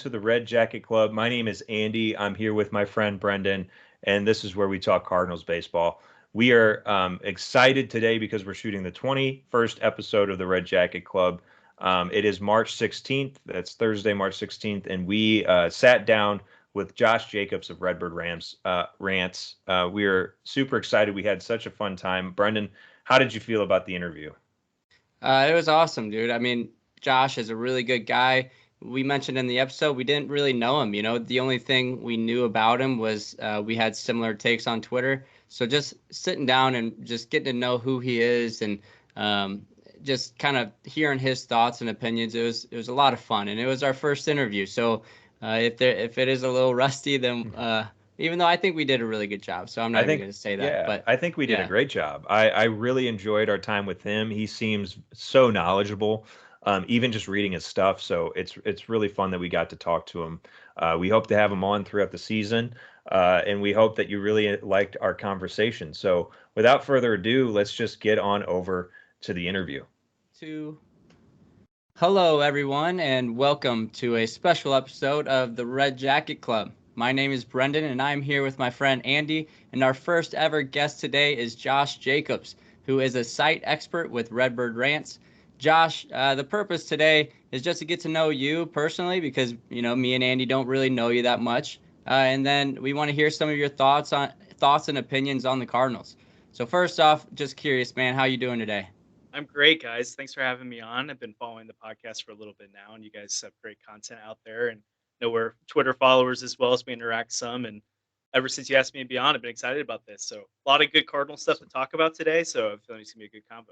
to the Red Jacket Club. My name is Andy. I'm here with my friend Brendan, and this is where we talk Cardinals baseball. We are excited today because we're shooting the 21st episode of the Red Jacket Club. It is March 16th. That's Thursday, March 16th, and we sat down with Josh Jacobs of Redbird Rants. We are super excited. We had such a fun time. Brendan, how did you feel about the interview? It was awesome, dude. I mean, Josh is a really good guy. We mentioned in the episode we didn't really know him. The only thing we knew about him was we had similar takes on Twitter. So just sitting down and just getting to know who he is and just kind of hearing his thoughts and opinions, it was a lot of fun, and it was our first interview. So if it is a little rusty, then even though I think we did a really good job, so I'm not even going to say that. But I think we did a yeah. great job. I really enjoyed our time with him. He seems so knowledgeable, even just reading his stuff. So it's really fun that we got to talk to him. We hope to have him on throughout the season, and we hope that you really liked our conversation. So without further ado, let's just get on over to the interview. Hello, everyone, and welcome to a special episode of the Red Jacket Club. My name is Brendan, and I'm here with my friend Andy, and our first ever guest today is Josh Jacobs, who is a site expert with Redbird Rants. Josh, the purpose today is just to get to know you personally because, me and Andy don't really know you that much. And then we want to hear some of your thoughts and opinions on the Cardinals. So first off, just curious, man, how you doing today? I'm great, guys. Thanks for having me on. I've been following the podcast for a little bit now, and you guys have great content out there. And know we're Twitter followers as well, as we interact some. And ever since you asked me to be on, I've been excited about this. So a lot of good Cardinal stuff to talk about today. So I feel like it's gonna be a good combo.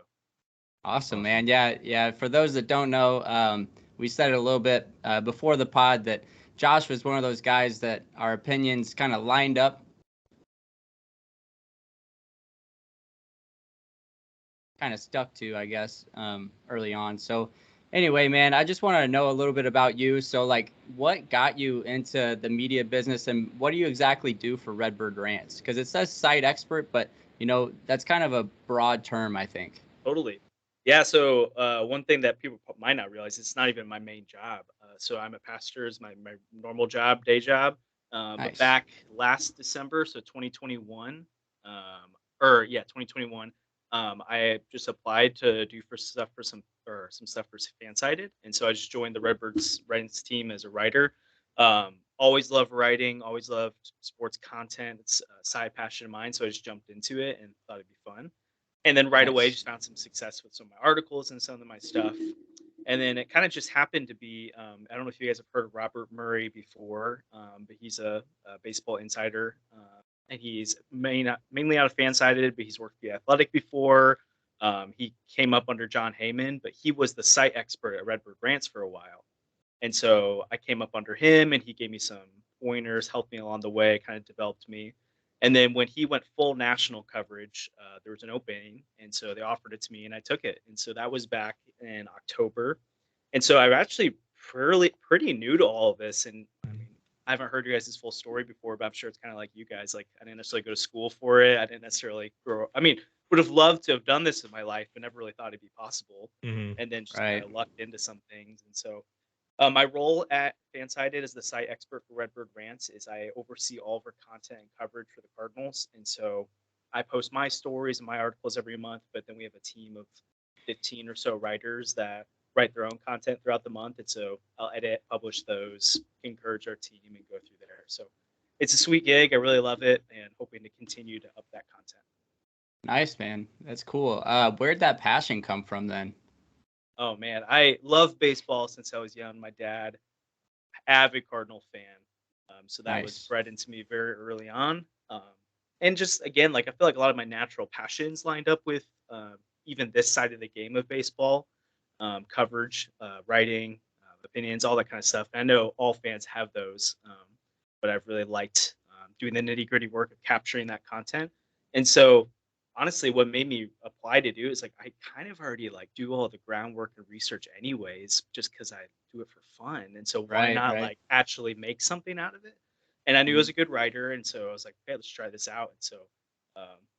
Awesome, man. Yeah. For those that don't know, we said it a little bit before the pod that Josh was one of those guys that our opinions kind of lined up, kind of stuck to, I guess, early on. So anyway, man, I just wanted to know a little bit about you. So, like, what got you into the media business, and what do you exactly do for Redbird Rants? Because it says site expert, but, that's kind of a broad term, I think. Totally. Yeah. So one thing that people might not realize, it's not even my main job. So I'm a pastor, is my normal job, day job. But Nice. back last December, so 2021, 2021. I just applied to do some stuff for Fansided, and so I just joined the Redbirds Writings team as a writer. Always loved writing, always loved sports content. It's a side passion of mine, so I just jumped into it and thought it'd be fun. And then right away, Nice. just found some success with some of my articles and some of my stuff. And then it kind of just happened to be, I don't know if you guys have heard of Robert Murray before, but he's a baseball insider. And he's mainly out of Fansided, but he's worked for The Athletic before. He came up under John Heyman, but he was the site expert at Redbird Rants for a while. And so I came up under him, and he gave me some pointers, helped me along the way, kind of developed me. And then when he went full national coverage, there was an opening, and so they offered it to me, and I took it. And so that was back in October. And so I'm actually pretty new to all of this, and I mean, I haven't heard you guys' full story before, but I'm sure it's kind of like you guys. Like, I didn't necessarily go to school for it. I didn't necessarily grow. I mean, would have loved to have done this in my life, but never really thought it'd be possible. Mm-hmm. And then just kind Right. of lucked into some things. And so my role at Fansided as the site expert for Redbird Rants is I oversee all of our content and coverage for the Cardinals. And so I post my stories and my articles every month, but then we have a team of 15 or so writers that write their own content throughout the month. And so I'll edit, publish those, encourage our team, and go through there. So it's a sweet gig. I really love it, and hoping to continue to up that content. Nice, man. That's cool. Where'd that passion come from then? Oh man, I love baseball since I was young. My dad, avid Cardinal fan, so that was Nice. bred into me very early on. And just again, like I feel like a lot of my natural passions lined up with even this side of the game of baseball, coverage, writing, opinions, all that kind of stuff. And I know all fans have those, but I've really liked doing the nitty gritty work of capturing that content. And so honestly, what made me apply to do is like I kind of already like do all the groundwork and research anyways, just because I do it for fun. And so why Right. not Right. like actually make something out of it? And I knew I Mhm. was a good writer, and so I was like, okay, let's try this out. And so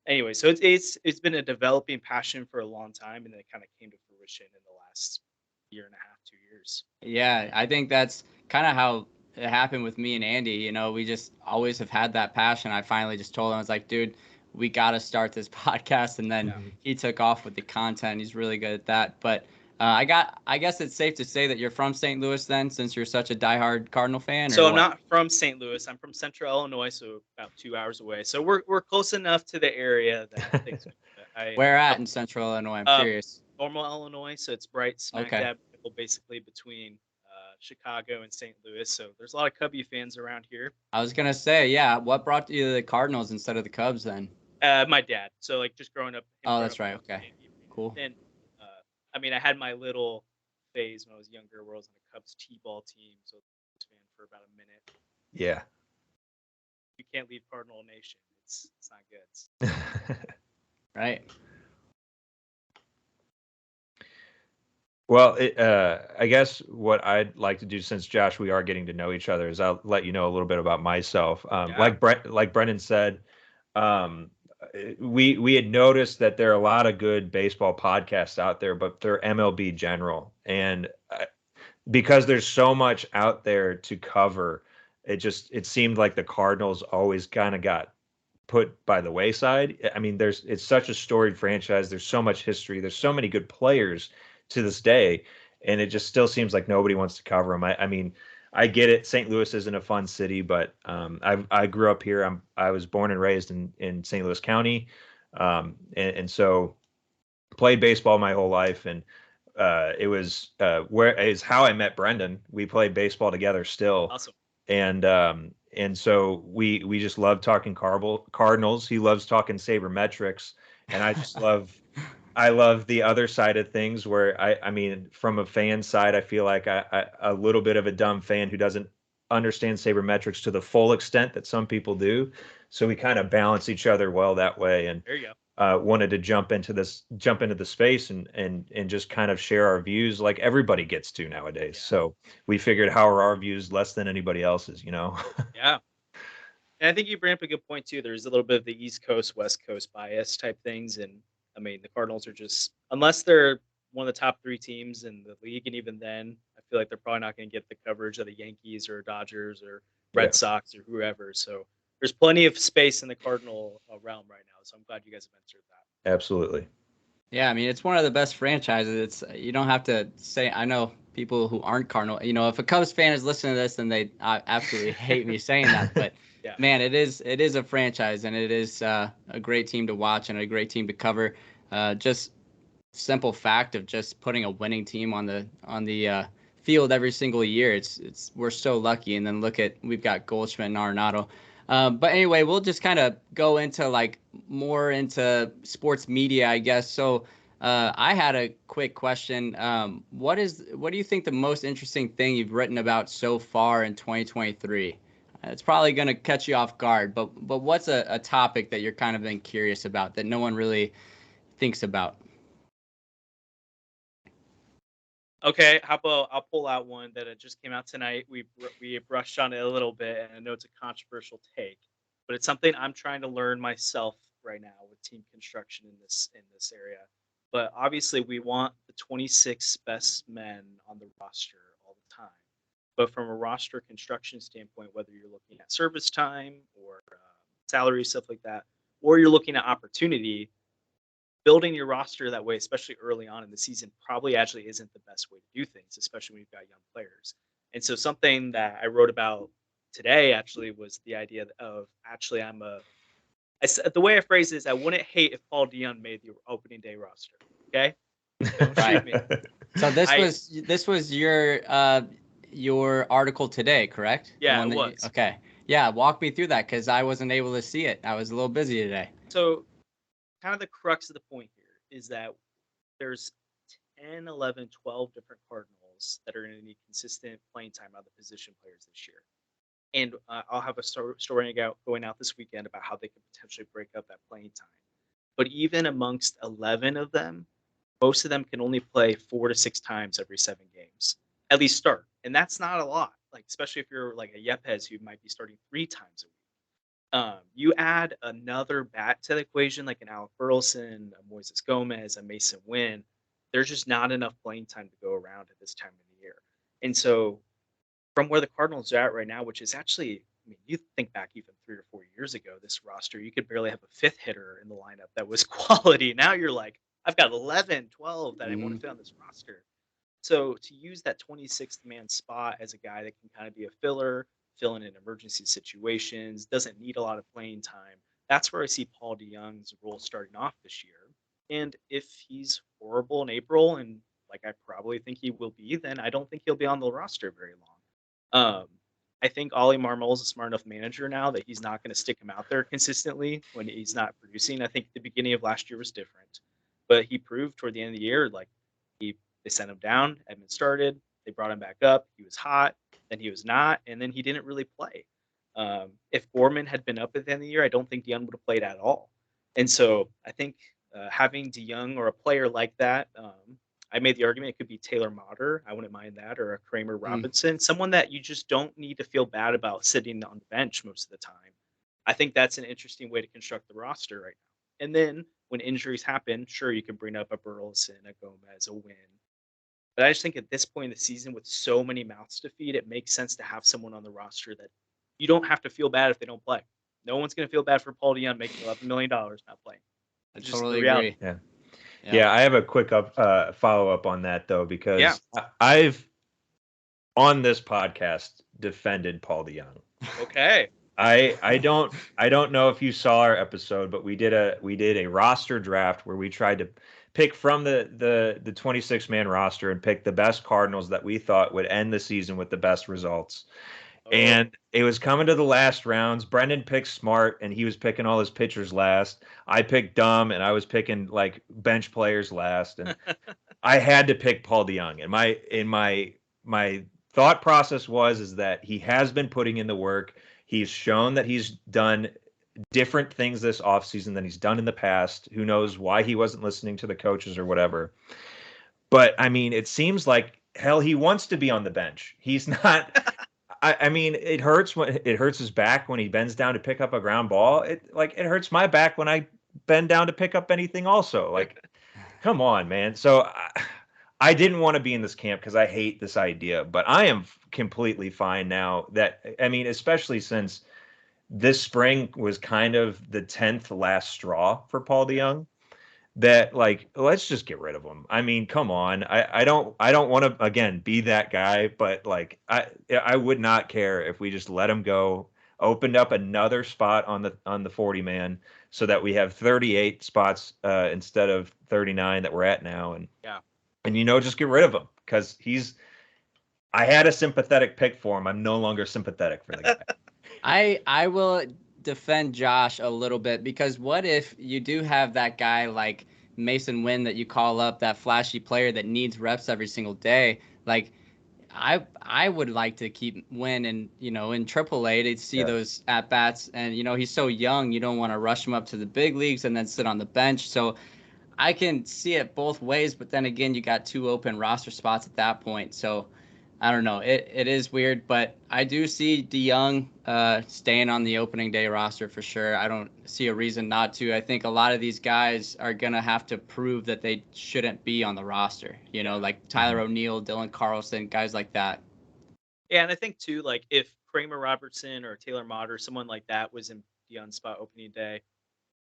anyway, so it's been a developing passion for a long time, and then it kind of came to fruition in the last year and a half, 2 years. Yeah, I think that's kind of how it happened with me and Andy. You know, we just always have had that passion. I finally just told him, I was like, dude, we got to start this podcast. And then he took off with the content. He's really good at that. But I guess it's safe to say that you're from St. Louis then, since you're such a diehard Cardinal fan. So or I'm what? not from St. Louis. I'm from Central Illinois, so about 2 hours away. So we're close enough to the area that things. Where at in Central Illinois? I'm curious. Normal Illinois, so it's right smack dab basically between Chicago and St. Louis. So there's a lot of Cubby fans around here. I was gonna say, yeah. What brought you to the Cardinals instead of the Cubs then? My dad. So like just growing up. Oh, that's right. Okay. Cool. And I mean, I had my little phase when I was younger where I was on the Cubs T-ball team, so I was a fan for about a minute. Yeah. You can't leave Cardinal Nation. It's not good. Right. Well, I guess what I'd like to do, since Josh, we are getting to know each other, is I'll let you know a little bit about myself. Like Brendan said, we had noticed that there are a lot of good baseball podcasts out there, but they're MLB general, and because there's so much out there to cover, it seemed like the Cardinals always kind of got put by the wayside. I mean, it's such a storied franchise. There's so much history. There's so many good players to this day, and it just still seems like nobody wants to cover them. I mean, I get it. St. Louis isn't a fun city, but I grew up here. I was born and raised in St. Louis County, and so played baseball my whole life. And it was how I met Brendan. We played baseball together still. Awesome. And so we just love talking Cardinals. He loves talking sabermetrics, and I just I love the other side of things where I mean, from a fan side, I feel like I a little bit of a dumb fan who doesn't understand sabermetrics to the full extent that some people do. So we kind of balance each other well that way. And there you go. Wanted to jump into the space and just kind of share our views like everybody gets to nowadays. Yeah. So we figured, how are our views less than anybody else's, you know? Yeah. And I think you bring up a good point too. There's a little bit of the East Coast, West Coast bias type things. And I mean, the Cardinals are just, unless they're one of the top 3 teams in the league, and even then, I feel like they're probably not going to get the coverage of the Yankees or Dodgers or Red Sox or whoever. So there's plenty of space in the Cardinal realm right now. So I'm glad you guys have answered that. Absolutely. Yeah, I mean, it's one of the best franchises. You don't have to say, I know people who aren't Cardinal, you know, if a Cubs fan is listening to this, then they absolutely hate me saying that. But man, it is a franchise, and it is a great team to watch and a great team to cover. Just simple fact of just putting a winning team on the field every single year. We're so lucky. And then we've got Goldschmidt and Arenado. But anyway, we'll just kind of go into more into sports media, I guess. So I had a quick question. What do you think the most interesting thing you've written about so far in 2023? It's probably going to catch you off guard, but what's a topic that you're kind of been curious about that no one really thinks about? Okay, how about I'll pull out one that just came out tonight. We brushed on it a little bit, and I know it's a controversial take, but it's something I'm trying to learn myself right now with team construction in this area. But obviously, we want the 26 best men on the roster all the time. But from a roster construction standpoint, whether you're looking at service time or salary, stuff like that, or you're looking at opportunity, building your roster that way, especially early on in the season, probably actually isn't the best way to do things, especially when you've got young players. And so something that I wrote about today actually was the idea of the way I phrase it is, I wouldn't hate if Paul Dion made the opening day roster. Okay, don't shoot me. So this was your article today, correct? Yeah, it was. Okay, yeah. Walk me through that, because I wasn't able to see it. I was a little busy today. So kind of the crux of the point here is that there's 10, 11, 12 different Cardinals that are going to need consistent playing time out of the position players this year. And I'll have a story going out this weekend about how they could potentially break up that playing time. But even amongst 11 of them, most of them can only play 4 to 6 times every 7 games, at least start. And that's not a lot, especially if you're like a Yepes who might be starting 3 times a week. You add another bat to the equation, like an Alec Burleson, a Moises Gomez, a Mason Wynn. There's just not enough playing time to go around at this time of the year. And so from where the Cardinals are at right now, which is actually, I mean, you think back even 3 or 4 years ago, this roster, you could barely have a fifth hitter in the lineup that was quality. Now you're like, I've got 11, 12 that I want to fit on this roster. So to use that 26th man spot as a guy that can kind of be a filler, fill in emergency situations, doesn't need a lot of playing time, that's where I see Paul DeJong's role starting off this year. And if he's horrible in April, and like I probably think he will be, then I don't think he'll be on the roster very long. I think Ollie Marmol's a smart enough manager now that he's not going to stick him out there consistently when he's not producing. I think the beginning of last year was different, but he proved toward the end of the year, like they sent him down. Edmund started. They brought him back up. He was hot. Then he was not, and then he didn't really play. If Gorman had been up at the end of the year, I don't think DeJong would have played at all. And so I think having DeJong or a player like that, I made the argument it could be Taylor Motter. I wouldn't mind that, or a Kramer Robinson, someone that you just don't need to feel bad about sitting on the bench most of the time. I think that's an interesting way to construct the roster right now. And then when injuries happen, sure, you can bring up a Burleson, a Gomez, a Win. But I just think at this point in the season, with so many mouths to feed, it makes sense to have someone on the roster that you don't have to feel bad if they don't play. No one's going to feel bad for Paul DeJong making $11 million not playing. I totally agree. Yeah, I have a quick follow up on that though, because Yeah. I've on this podcast defended Paul DeJong. Okay. I don't know if you saw our episode, but we did a roster draft where we tried to pick from the 26-man roster and pick the best Cardinals that we thought would end the season with the best results. And it was coming to the last rounds. Brendan picked smart, and he was picking all his pitchers last. I picked dumb, and I was picking like bench players last. And I had to pick Paul DeJong. And my thought process is that he has been putting in the work. He's shown that he's done different things this offseason than he's done in the past. Who knows why he wasn't listening to the coaches or whatever. But I mean, it seems like hell he wants to be on the bench. He's not. I mean, it hurts his back when he bends down to pick up a ground ball. It hurts my back when I bend down to pick up anything also. Like, come on, man. So I didn't want to be in this camp because I hate this idea, but I am completely fine now that, I mean, especially since this spring was kind of the 10th last straw for Paul DeJong, that like, let's just get rid of him. I mean, come on. I don't want to again be that guy, but like I would not care if we just let him go, opened up another spot on the 40 man so that we have 38 spots instead of 39 that we're at now, and just get rid of him because I had a sympathetic pick for him. I'm no longer sympathetic for the guy. I will defend Josh a little bit, because what if you do have that guy like Mason Wynn that you call up, that flashy player that needs reps every single day? Like, I would like to keep Wynn in AAA to see those at bats, and he's so young, you don't want to rush him up to the big leagues and then sit on the bench. So I can see it both ways, but then again, you got 2 open roster spots at that point. So I don't know. It is weird, but I do see DeJong staying on the opening day roster for sure. I don't see a reason not to. I think a lot of these guys are going to have to prove that they shouldn't be on the roster, like Tyler O'Neill, Dylan Carlson, guys like that. Yeah, and I think too, like if Kramer Robertson or Taylor Motter, someone like that was in DeJong's spot opening day,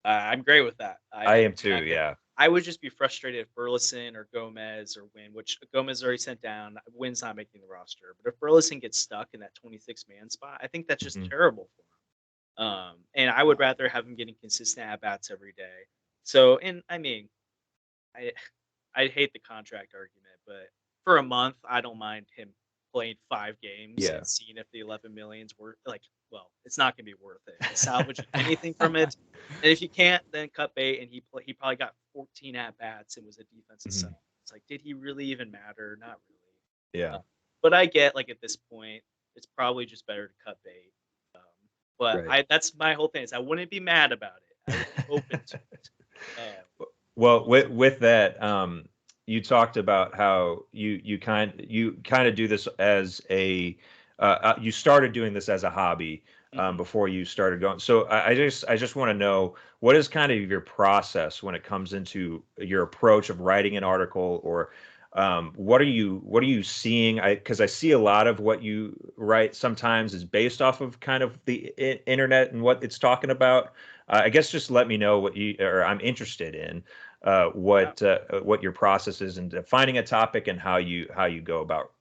I'm great with that. I am too, yeah. I would just be frustrated if Burleson or Gomez or Wynn, which Gomez already sent down, Wynn's not making the roster. But if Burleson gets stuck in that 26-man spot, I think that's just terrible for him. And I would rather have him getting consistent at-bats every day. So, and I mean, I hate the contract argument, but for a month, I don't mind him playing 5 games and seeing if the 11 million's worth, well, it's not going to be worth it. Salvage anything from it. And if you can't, then cut bait. And he probably got 14 at-bats and was a defensive center. It's like, did he really even matter? Not really. Yeah. But I get, like, at this point, it's probably just better to cut bait. That's my whole thing, is I wouldn't be mad about it. I would be open to it. Well, with that, you talked about how you kind of do this as a you started doing this as a hobby before you started going. So I just want to know, what is kind of your process when it comes into your approach of writing an article, or What are you seeing? Because I see a lot of what you write sometimes is based off of kind of the internet and what it's talking about. I guess just let me know or I'm interested in what your process is in finding a topic and how you go about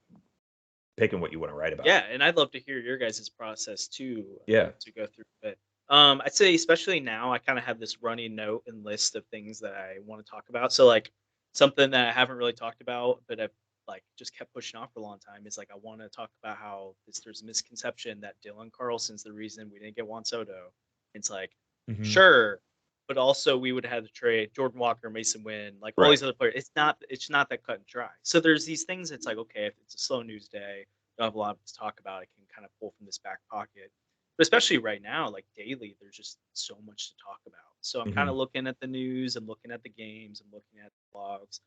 picking what you want to write about. Yeah, and I'd love to hear your guys' process too. Yeah. To go through it. I'd say especially now, I kind of have this running note and list of things that I want to talk about. So like something that I haven't really talked about, but I've like just kept pushing off for a long time is like I want to talk about how there's a misconception that Dylan Carlson's the reason we didn't get Juan Soto. It's like sure, but also we would have had to trade Jordan Walker, Mason Wynn, like all these other players. It's not that cut and dry. So there's these things. It's like okay, if it's a slow news day, don't have a lot to talk about. I can kind of pull from this back pocket. But especially right now, like daily, there's just so much to talk about. So I'm kind of looking at the news, I'm looking at the games, I'm looking at the blogs.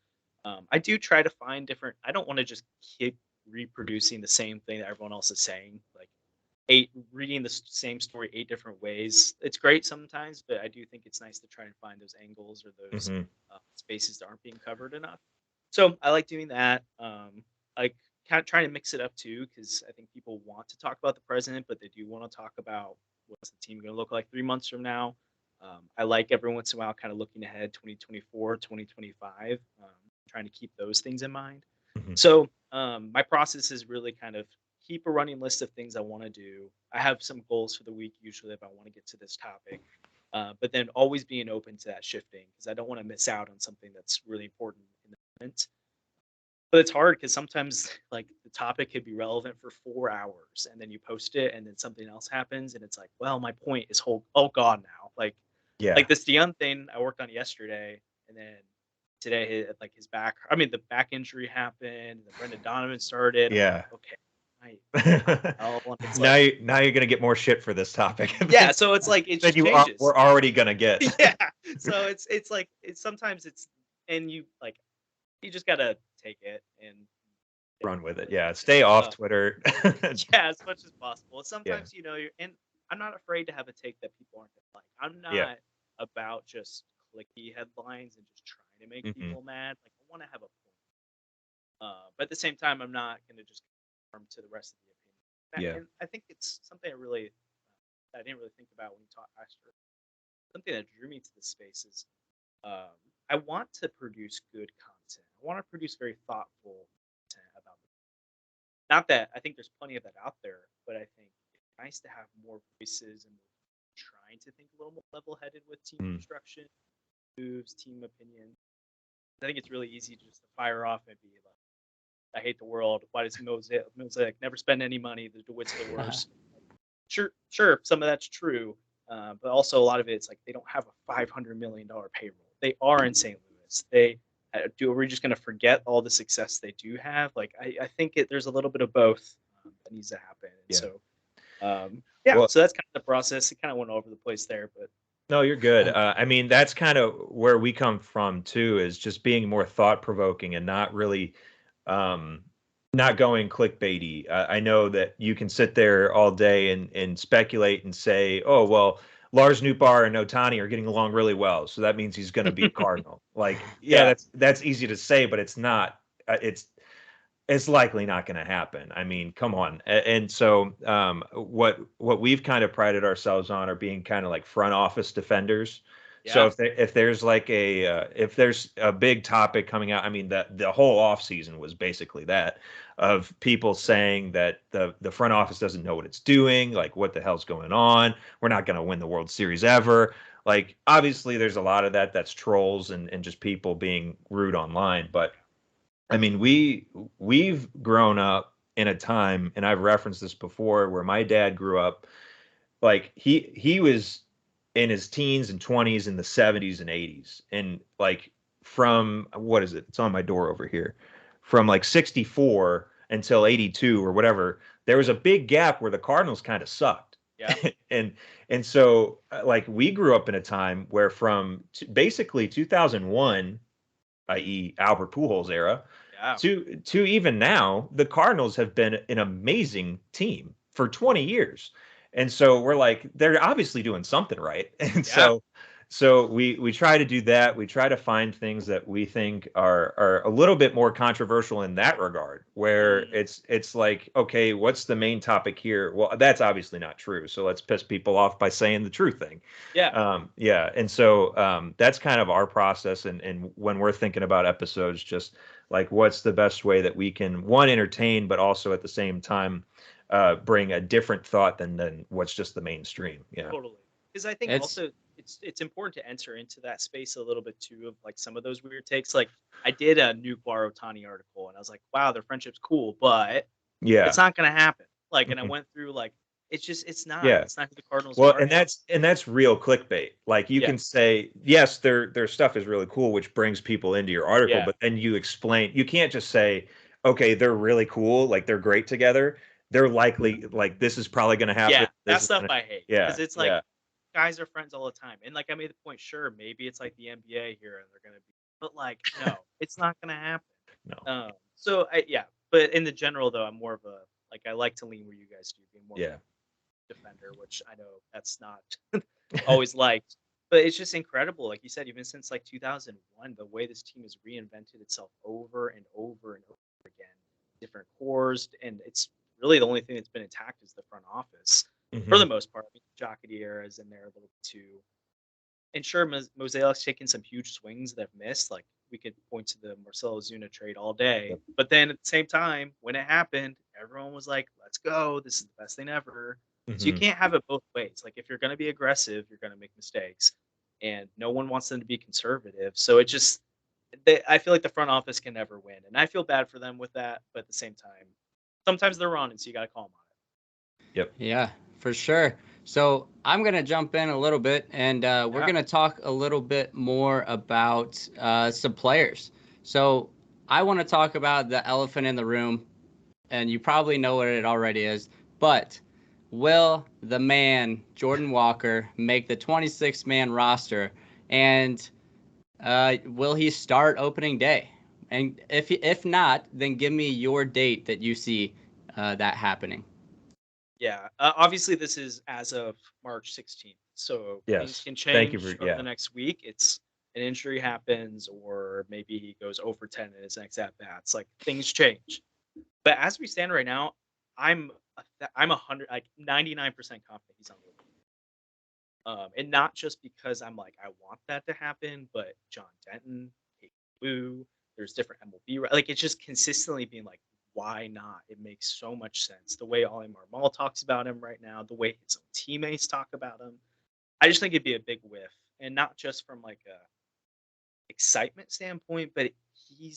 I do try to find different. I don't want to just keep reproducing the same thing that everyone else is saying. Like reading the same story 8 different ways. It's great sometimes, but I do think it's nice to try and find those angles or those spaces that aren't being covered enough. So I like doing that. Like kind of trying to mix it up too, because I think people want to talk about the president, but they do want to talk about what's the team going to look like 3 months from now. I like every once in a while kind of looking ahead 2024, 2025, trying to keep those things in mind. So my process is really kind of keep a running list of things I want to do. I have some goals for the week usually if I want to get to this topic, but then always being open to that shifting because I don't want to miss out on something that's really important in the moment. But it's hard because sometimes like the topic could be relevant for 4 hours and then you post it and then something else happens and it's like, well, my point is gone now. Like this DeJong thing I worked on yesterday and then today his back. I mean the back injury happened. The Brendan Donovan started. Yeah. Like, okay. It's now you're gonna get more shit for this topic. Yeah. So it's like it just changes. We're already gonna get. Yeah. So it's like sometimes and you like. You just gotta take it and run with it. Yeah, stay off Twitter. Yeah, as much as possible. Sometimes and I'm not afraid to have a take that people aren't gonna like. I'm not about just clicky headlines and just trying to make people mad. Like I want to have a point, but at the same time, I'm not gonna just conform to the rest of the opinion. And I think it's something I didn't really think about when you talked last year. Something that drew me to this space is I want to produce good content. I want to produce very thoughtful content about it. Not that I think there's plenty of that out there, but I think it's nice to have more voices and trying to think a little more level-headed with team construction, moves, team opinion. I think it's really easy just to fire off and be like, I hate the world. Why does Mosaic never spend any money? The DeWitt's the worst. Sure, some of that's true. But also a lot of it's like they don't have a $500 million payroll. They are in St. Louis. Are we just going to forget all the success they do have? Like I think there's a little bit of both that needs to happen. And so so that's kind of the process. It kind of went all over the place there, but no, you're good. I mean, that's kind of where we come from too, is just being more thought provoking and not really not going clickbaity. I know that you can sit there all day and speculate and say, oh, well, Lars Nootbaar and Ohtani are getting along really well, so that means he's going to be a Cardinal. Like, that's easy to say, but it's not. It's likely not going to happen. I mean, come on. And so what we've kind of prided ourselves on are being kind of like front office defenders. Yeah. So if there's like if there's a big topic coming out, I mean the whole off season was basically that of people saying that the front office doesn't know what it's doing, like what the hell's going on. We're not going to win the World Series ever. Like obviously there's a lot of that's trolls and just people being rude online. But I mean we've grown up in a time, and I've referenced this before, where my dad grew up. Like he was in his teens and 20s in the 70s and 80s. And like from, what is it? It's on my door over here. From like 64 until 82 or whatever, there was a big gap where the Cardinals kind of sucked. Yeah. and so like we grew up in a time where from basically 2001, i.e. Albert Pujols era, to even now, the Cardinals have been an amazing team for 20 years. And so we're like, they're obviously doing something right. And so So we try to do that. We try to find things that we think are a little bit more controversial in that regard, where it's like, okay, what's the main topic here? Well, that's obviously not true. So let's piss people off by saying the true thing. Yeah. Yeah. And so that's kind of our process. And when we're thinking about episodes, just like what's the best way that we can, one, entertain, but also at the same time bring a different thought than what's just the mainstream. Yeah. Totally. Because I think It's also it's important to enter into that space a little bit too of like some of those weird takes. Like I did a Nuke Otani article and I was like, wow, their friendship's cool, but Yeah. it's not gonna happen. Like, and I Mhm. went through like it's not. Yeah. It's not who the Cardinals Well, are and now. that's real clickbait. Like you Yeah. can say, yes, their stuff is really cool, which brings people into your article, Yeah. but then you explain, you can't just say, okay, they're really cool, like they're great together. They're likely like this is probably gonna happen. Yeah. That This is stuff gonna I hate. yeah, Because it's like yeah. guys are friends all the time. And like I made the point, sure, maybe it's like the NBA here and they're gonna be but like no, it's not gonna happen. No. So yeah. But in the general though, I'm more of a like I like to lean where you guys do, being more of Yeah. a defender, which I know that's not always liked. But it's just incredible, like you said, even since like 2001, the way this team has reinvented itself over and over and over again, different cores, and it's really the only thing that's been intact is the front office for Hmm. the most part. I mean, Jocketty era is in there a little bit too, and sure, Mosaic's taken some huge swings that have missed. Like we could point to the Marcelo Zuna trade all day, Yep. but then at the same time, when it happened, everyone was like, "Let's go! This is the best thing ever." So you Hmm. can't have it both ways. Like if you're going to be aggressive, you're going to make mistakes, and no one wants them to be conservative. So it just, I feel like the front office can never win, and I feel bad for them with that. But at the same time, sometimes they're wrong, and so you got to call them on Yep. Yeah, for sure. So I'm going to jump in a little bit and it. we're Yeah. going to talk a little bit more about some players. So I want to talk about the elephant in the room, and you probably know what it already is, but will the man, Jordan Walker, make the 26-man roster? And will he start opening day? And if not, then give me your date that you see that happening. Yeah, obviously this is as of March 16th, so things Yes. can Thank you change for over the yeah. next week. It's an injury happens, or maybe he goes over 10 in his next at bats. Like things change. But as we stand right now, I'm 100, like 99% confident he's on the opening. And not just because I'm like I want that to happen, but John Denton, Kate Woo, there's different MLB like it's just consistently being like, why not? It makes so much sense. The way Ollie Marmol talks about him right now, the way his own teammates talk about him. I just think it'd be a big whiff, and not just from like a excitement standpoint, but he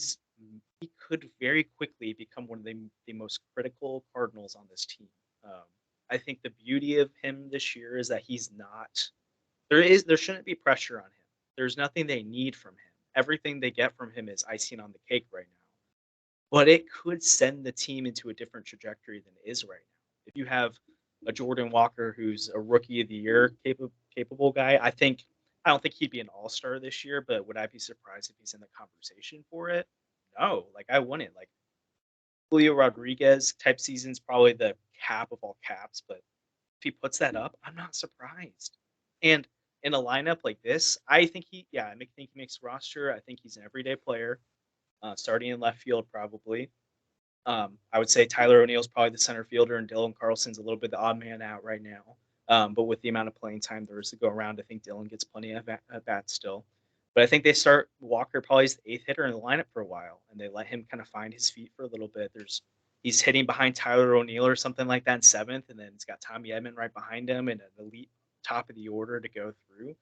could very quickly become one of the most critical Cardinals on this team. Um, I think the beauty of him this year is that he's not there shouldn't be pressure on him. There's nothing they need from him. Everything they get from him is icing on the cake right now. But it could send the team into a different trajectory than it is right now. If you have a Jordan Walker who's a rookie of the year capable guy, I don't think he'd be an all-star this year, but would I be surprised if he's in the conversation for it? No, like I wouldn't. Like Julio Rodriguez type season's probably the cap of all caps, but if he puts that up, I'm not surprised. And in a lineup like this, I think think he makes the roster. I think he's an everyday player, starting in left field probably. I would say Tyler O'Neill's probably the center fielder, and Dylan Carlson's a little bit the odd man out right now. But with the amount of playing time there is to go around, I think Dylan gets plenty of at bats still. But I think they start Walker probably as the eighth hitter in the lineup for a while, and they let him kind of find his feet for a little bit. He's hitting behind Tyler O'Neill or something like that in seventh, and then it's got Tommy Edman right behind him and an elite top of the order to go through.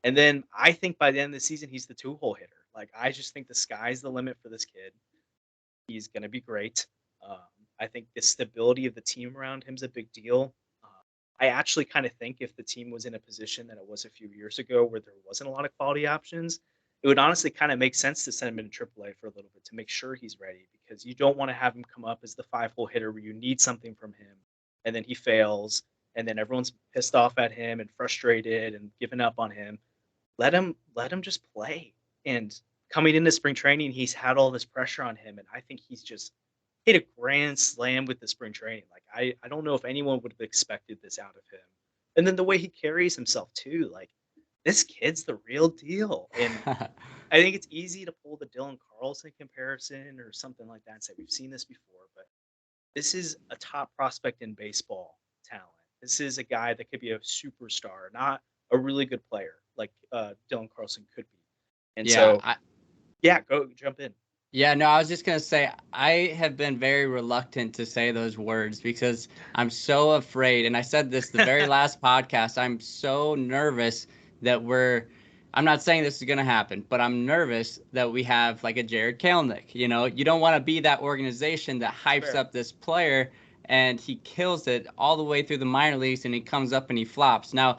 And then I think by the end of the season, he's the two-hole hitter. Like I just think the sky's the limit for this kid. He's going to be great. Um, I think the stability of the team around him is a big deal. Uh, I actually kind of think if the team was in a position that it was a few years ago where there wasn't a lot of quality options, it would honestly kind of make sense to send him into AAA for a little bit to make sure he's ready because you don't want to have him come up as the five-hole hitter where you need something from him and then he fails and then everyone's pissed off at him and frustrated and giving up on him. Let him just play. And coming into spring training, he's had all this pressure on him, and I think he's just hit a grand slam with the spring training. Like I don't know if anyone would have expected this out of him. And then the way he carries himself too, like this kid's the real deal. And I think it's easy to pull the Dylan Carlson comparison or something like that and say we've seen this before, but this is a top prospect in baseball talent. This is a guy that could be a superstar, not a really good player like Dylan Carlson could be. And Yeah, so, yeah, go jump in. yeah, no, I was just gonna say I have been very reluctant to say those words because I'm so afraid, and I said this the very last podcast. I'm so nervous that I'm not saying this is gonna happen, but I'm nervous that we have like a Jared Kelenic. You know, you don't want to be that organization that hypes Fair. up this player and he kills it all the way through the minor leagues and he comes up and he flops. Now,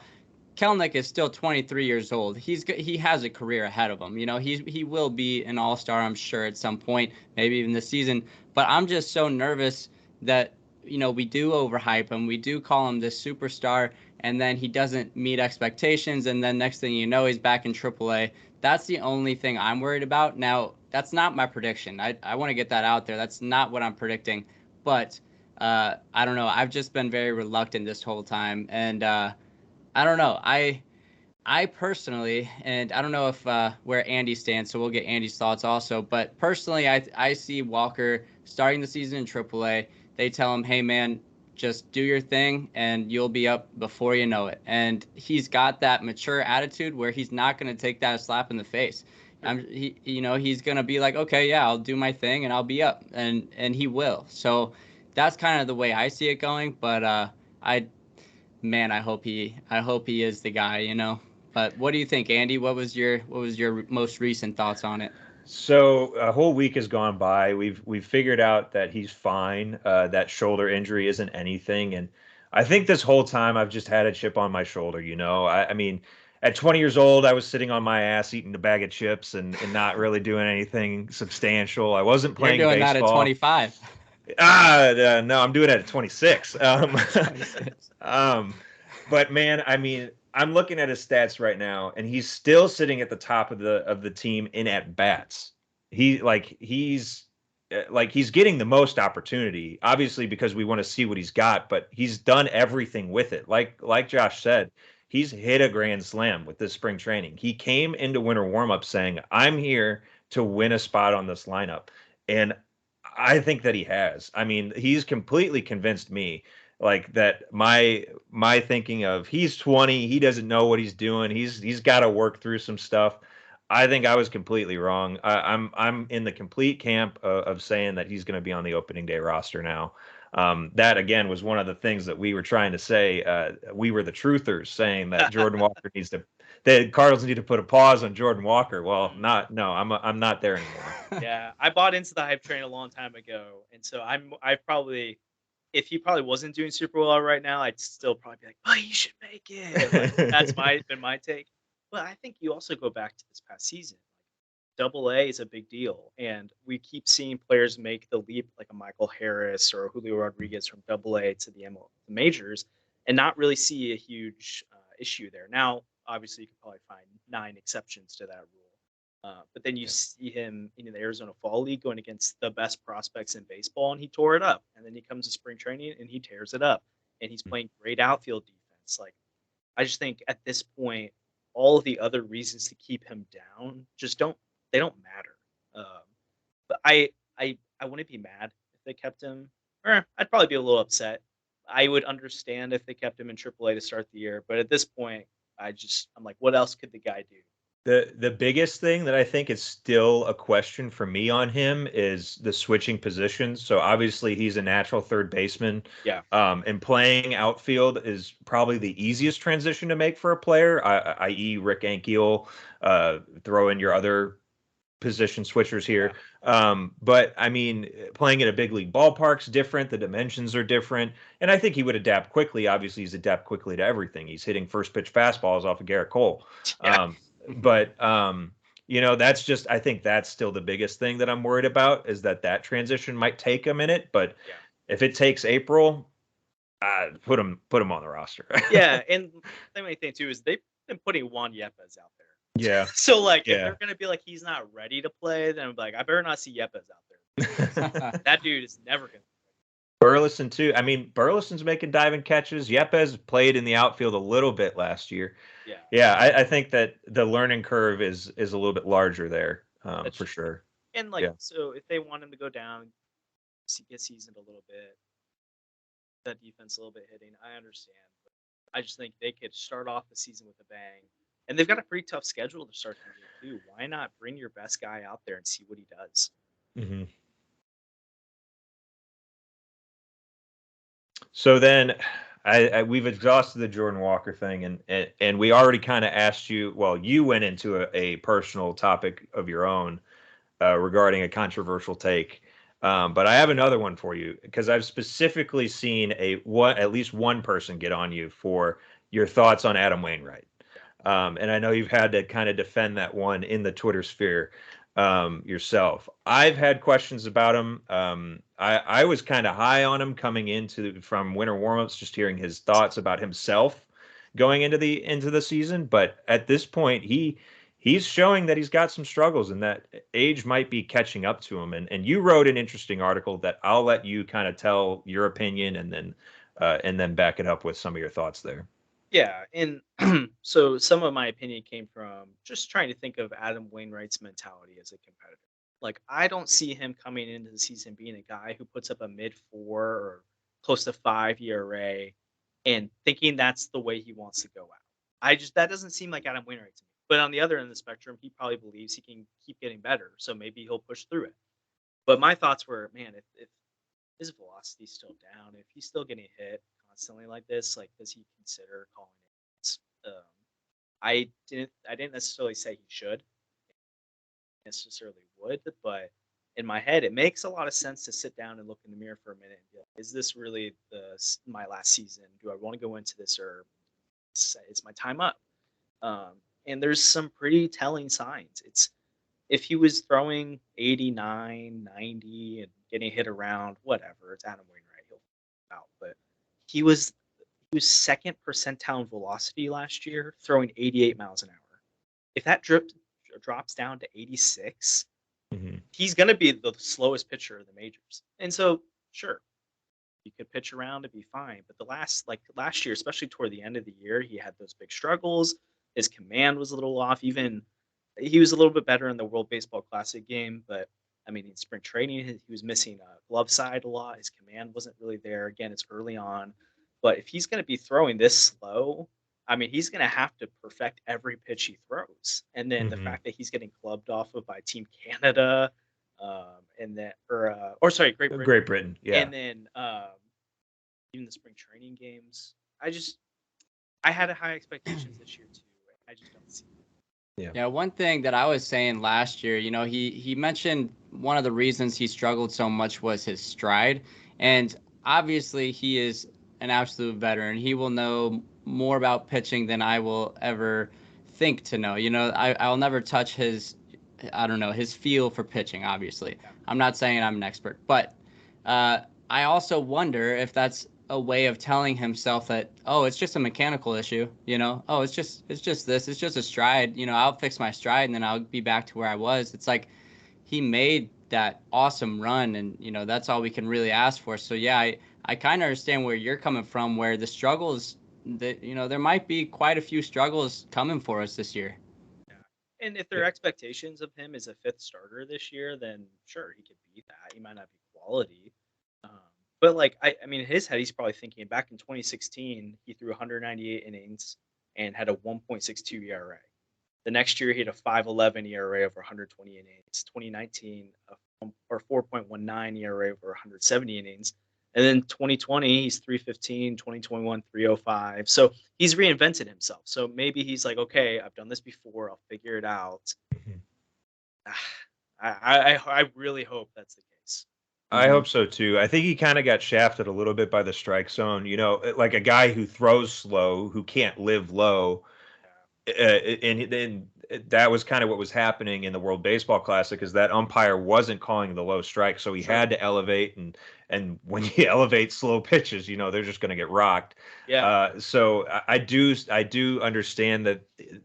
Kelenic is still 23 years old. He has a career ahead of him. You know, he will be an all-star, I'm sure, at some point, maybe even this season. But I'm just so nervous that, you know, we do overhype him. We do call him this superstar, and then he doesn't meet expectations, and then next thing you know, he's back in AAA. That's the only thing I'm worried about. Now, that's not my prediction. I want to get that out there. That's not what I'm predicting. But I don't know. I've just been very reluctant this whole time, and I don't know. I personally, and I don't know if where Andy stands, so we'll get Andy's thoughts also. But personally, I see Walker starting the season in AAA. They tell him, "Hey man, just do your thing, and you'll be up before you know it." And he's got that mature attitude where he's not going to take that slap in the face. He's going to be like, "Okay, yeah, I'll do my thing, and I'll be up," and he will. So that's kind of the way I see it going. But I man, I hope he is the guy, you know. But what do you think, Andy? What was your most recent thoughts on it? So a whole week has gone by. We've figured out that he's fine. That shoulder injury isn't anything, and I think this whole time I've just had a chip on my shoulder. You know, I mean, at 20 years old, I was sitting on my ass eating a bag of chips and not really doing anything substantial. I wasn't You're playing doing that at baseball. 25. No, I'm doing it at 26. 26. But man, I mean, I'm looking at his stats right now, and he's still sitting at the top of the team in at bats. He's getting the most opportunity, obviously because we want to see what he's got, but he's done everything with it. Like Josh said, he's hit a grand slam with this spring training. He came into winter warmup saying, "I'm here to win a spot on this lineup," and I think that he has. I mean, he's completely convinced me like that my thinking of he's 20, he doesn't know what he's doing. He's got to work through some stuff. I think I was completely wrong. I'm in the complete camp of saying that he's going to be on the opening day roster now. That again was one of the things that we were trying to say. We were the truthers saying that Jordan Walker the Cardinals need to put a pause on Jordan Walker. Well, no, I'm not there anymore. Yeah, I bought into the hype train a long time ago, and so I probably, if he probably wasn't doing super well right now, I'd still probably be like, "Oh, you should make it." Like, that's been my take. But I think you also go back to this past season. Double A is a big deal, and we keep seeing players make the leap, like a Michael Harris or Julio Rodriguez from Double A to the majors, and not really see a huge issue there. Now, obviously, you could probably find 9 exceptions to that rule. But then you see him in the Arizona Fall League going against the best prospects in baseball, and he tore it up. And then he comes to spring training and he tears it up. And he's playing great outfield defense. Like, I just think at this point, all of the other reasons to keep him down just don't matter. But I wouldn't be mad if they kept him. Or I'd probably be a little upset. I would understand if they kept him in AAA to start the year. But at this point, I'm like, what else could the guy do? The biggest thing that I think is still a question for me on him is the switching positions. So obviously he's a natural third baseman. Yeah. And playing outfield is probably the easiest transition to make for a player, i.e. Rick Ankiel, throw in your other position switchers here. Yeah. But I mean, playing at a big league ballpark's different. The dimensions are different. And I think he would adapt quickly. Obviously, he's adapt quickly to everything. He's hitting first pitch fastballs off of Garrett Cole. Yeah. But I think that's still the biggest thing that I'm worried about is that transition might take a minute. But if it takes April, put him on the roster. Yeah, and the main thing too is they've been putting Juan Yepes out there. Yeah. So like, if they're gonna be like he's not ready to play, then I'm like, I better not see Yepes out there. That dude is never gonna. Burleson too. I mean, Burleson's making diving catches. Yepes played in the outfield a little bit last year. Yeah. Yeah, I think that the learning curve is a little bit larger there, That's for true. sure. And Yeah. so if they want him to go down, get seasoned a little bit, that defense a little bit hitting, I understand. But I just think they could start off the season with a bang. And they've got a pretty tough schedule to start the year too. Why not bring your best guy out there and see what he does? Hmm. So then, we've exhausted the Jordan Walker thing, and we already kind of asked you. Well, you went into a personal topic of your own, regarding a controversial take. But I have another one for you because I've specifically seen at least one person get on you for your thoughts on Adam Wainwright. And I know you've had to kind of defend that one in the Twitter sphere, yourself. I've had questions about him. I was kind of high on him coming from winter warmups, just hearing his thoughts about himself going into the season. But at this point, he's showing that he's got some struggles and that age might be catching up to him. And you wrote an interesting article that I'll let you kind of tell your opinion and then back it up with some of your thoughts there. Yeah, and so some of my opinion came from just trying to think of Adam Wainwright's mentality as a competitor. Like, I don't see him coming into the season being a guy who puts up a mid 4 or close to 5 ERA and thinking that's the way he wants to go out. That doesn't seem like Adam Wainwright to me. But on the other end of the spectrum, he probably believes he can keep getting better, so maybe he'll push through it. But my thoughts were, man, if his velocity's still down, if he's still getting hit constantly like this, like, does he consider calling it? I didn't necessarily say he should, necessarily would, but in my head, it makes a lot of sense to sit down and look in the mirror for a minute and be like, is this really my last season? Do I want to go into this, or is my time up? And there's some pretty telling signs. It's if he was throwing 89, 90 and getting hit around, whatever, it's Adam Wainwright, he'll out. But he was second percentile in velocity last year, throwing 88 miles an hour. If that drops down to 86, Mm-hmm. he's going to be the slowest pitcher in the majors. And so, sure, you could pitch around and be fine. But last year, especially toward the end of the year, he had those big struggles. His command was a little off. Even he was a little bit better in the World Baseball Classic game, but I mean, in spring training, he was missing a glove side a lot. His command wasn't really there. Again, it's early on, but if he's going to be throwing this slow, I mean, he's going to have to perfect every pitch he throws. And then the Mm-hmm. fact that he's getting clubbed off of by Team Canada, and then or sorry, Great Britain, Great Britain, yeah. and then even the spring training games, I had high expectations this year too. I just don't see it. Yeah, one thing that I was saying last year, he mentioned one of the reasons he struggled so much was his stride. And obviously he is an absolute veteran. He will know more about pitching than I will ever think to know. I'll never touch his feel for pitching, obviously. I'm not saying I'm an expert, but I also wonder if that's a way of telling himself that, oh, it's just a mechanical issue, oh, it's just this, it's just a stride, I'll fix my stride and then I'll be back to where I was. It's like he made that awesome run, and that's all we can really ask for. So yeah, I kind of understand where you're coming from, where the struggles that there might be quite a few struggles coming for us this year. Yeah. And if their expectations of him as a fifth starter this year, then sure, he could be that. He might not be quality. But like I mean, in his head, he's probably thinking back in 2016, he threw 198 innings and had a 1.62 ERA. The next year, he had a 5.11 ERA over 120 innings. 2019, or 4.19 ERA over 170 innings. And then 2020, he's 315. 2021, 305. So he's reinvented himself. So maybe he's like, okay, I've done this before. I'll figure it out. I really hope that's the case. I hope so too. I think he kind of got shafted a little bit by the strike zone. Like a guy who throws slow, who can't live low, and then that was kind of what was happening in the World Baseball Classic, is that umpire wasn't calling the low strike, so he had to elevate, and when you elevate slow pitches, they're just going to get rocked. Yeah. So I do understand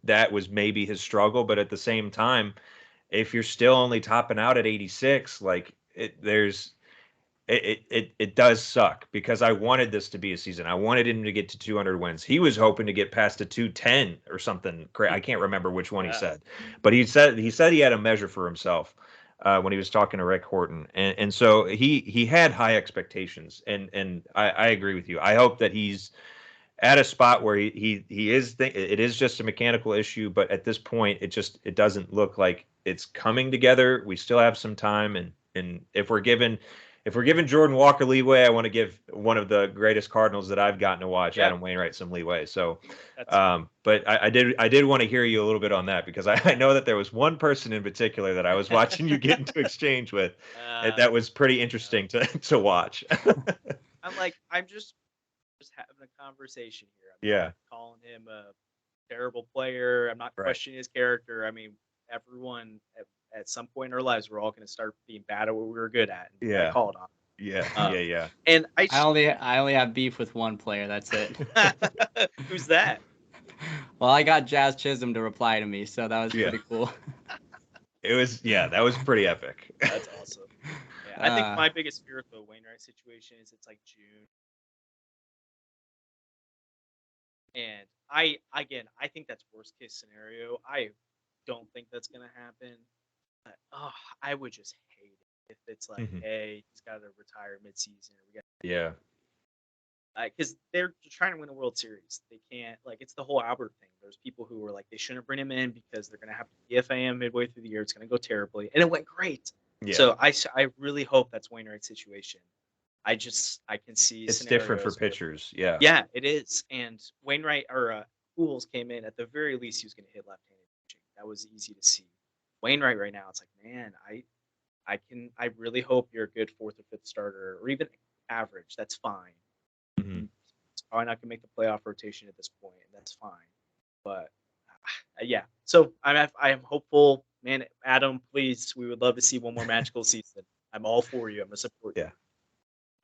that was maybe his struggle, but at the same time, if you're still only topping out at 86, like it does suck because I wanted this to be a season. I wanted him to get to 200 wins. He was hoping to get past a 210 or something. I can't remember which one he said, but he said he had a measure for himself when he was talking to Rick Horton, and so he had high expectations, and I agree with you. I hope that he's at a spot where he is. It is just a mechanical issue, but at this point, it doesn't look like it's coming together. We still have some time, and if we're giving Jordan Walker leeway, I want to give one of the greatest Cardinals that I've gotten to watch, Adam Wainwright, some leeway. So, but I did want to hear you a little bit on that because I know that there was one person in particular that I was watching you get into exchange with, and that was pretty interesting to watch. I'm just having a conversation here. I'm not calling him a terrible player. I'm not questioning his character. I mean, everyone at some point in our lives, we're all going to start being bad at what we were good at. And I call it on. Yeah. And I only have beef with one player. That's it. Who's that? Well, I got Jazz Chisholm to reply to me, so that was pretty cool. That was pretty epic. That's awesome. Yeah, I think my biggest fear with the Wainwright situation is it's like June. And I think that's worst case scenario. I don't think that's going to happen. But, I would just hate it if it's like, hey, he's got to retire midseason. Because they're trying to win a World Series. They can't, it's the whole Albert thing. There's people who were like, they shouldn't bring him in because they're going to have to PFA him midway through the year. It's going to go terribly. And it went great. Yeah. So I really hope that's Wainwright's situation. I can see it's different for pitchers. Yeah, it is. And Wainwright or Pujols came in at the very least he was going to hit left-handed pitching. That was easy to see. Wainwright right now, it's like, man, I really hope you're a good fourth or fifth starter or even average. That's fine. It's probably not going to make the playoff rotation at this point, and that's fine. But yeah, so I'm hopeful, man. Adam, please, we would love to see one more magical season. I'm all for you. I'm gonna support you.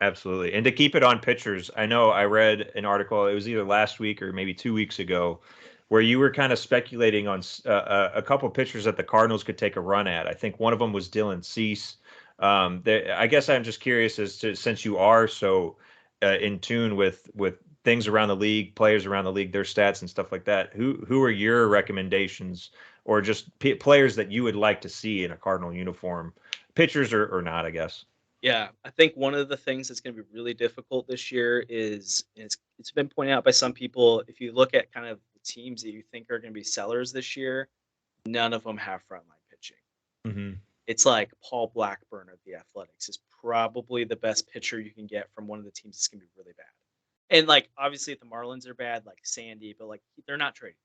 Absolutely. And to keep it on pitchers, I know I read an article, it was either last week or maybe 2 weeks ago, where you were kind of speculating on a couple of pitchers that the Cardinals could take a run at. I think one of them was Dylan Cease. I guess I'm just curious as to, since you are so in tune with things around the league, players around the league, their stats and stuff like that, who are your recommendations or just players that you would like to see in a Cardinal uniform, pitchers or not, I guess? Yeah, I think one of the things that's going to be really difficult this year is it's been pointed out by some people. If you look at kind of the teams that you think are going to be sellers this year, none of them have frontline pitching. It's like Paul Blackburn of the Athletics is probably the best pitcher you can get from one of the teams that's going to be really bad. And obviously, if the Marlins are bad, like Sandy, but they're not trading.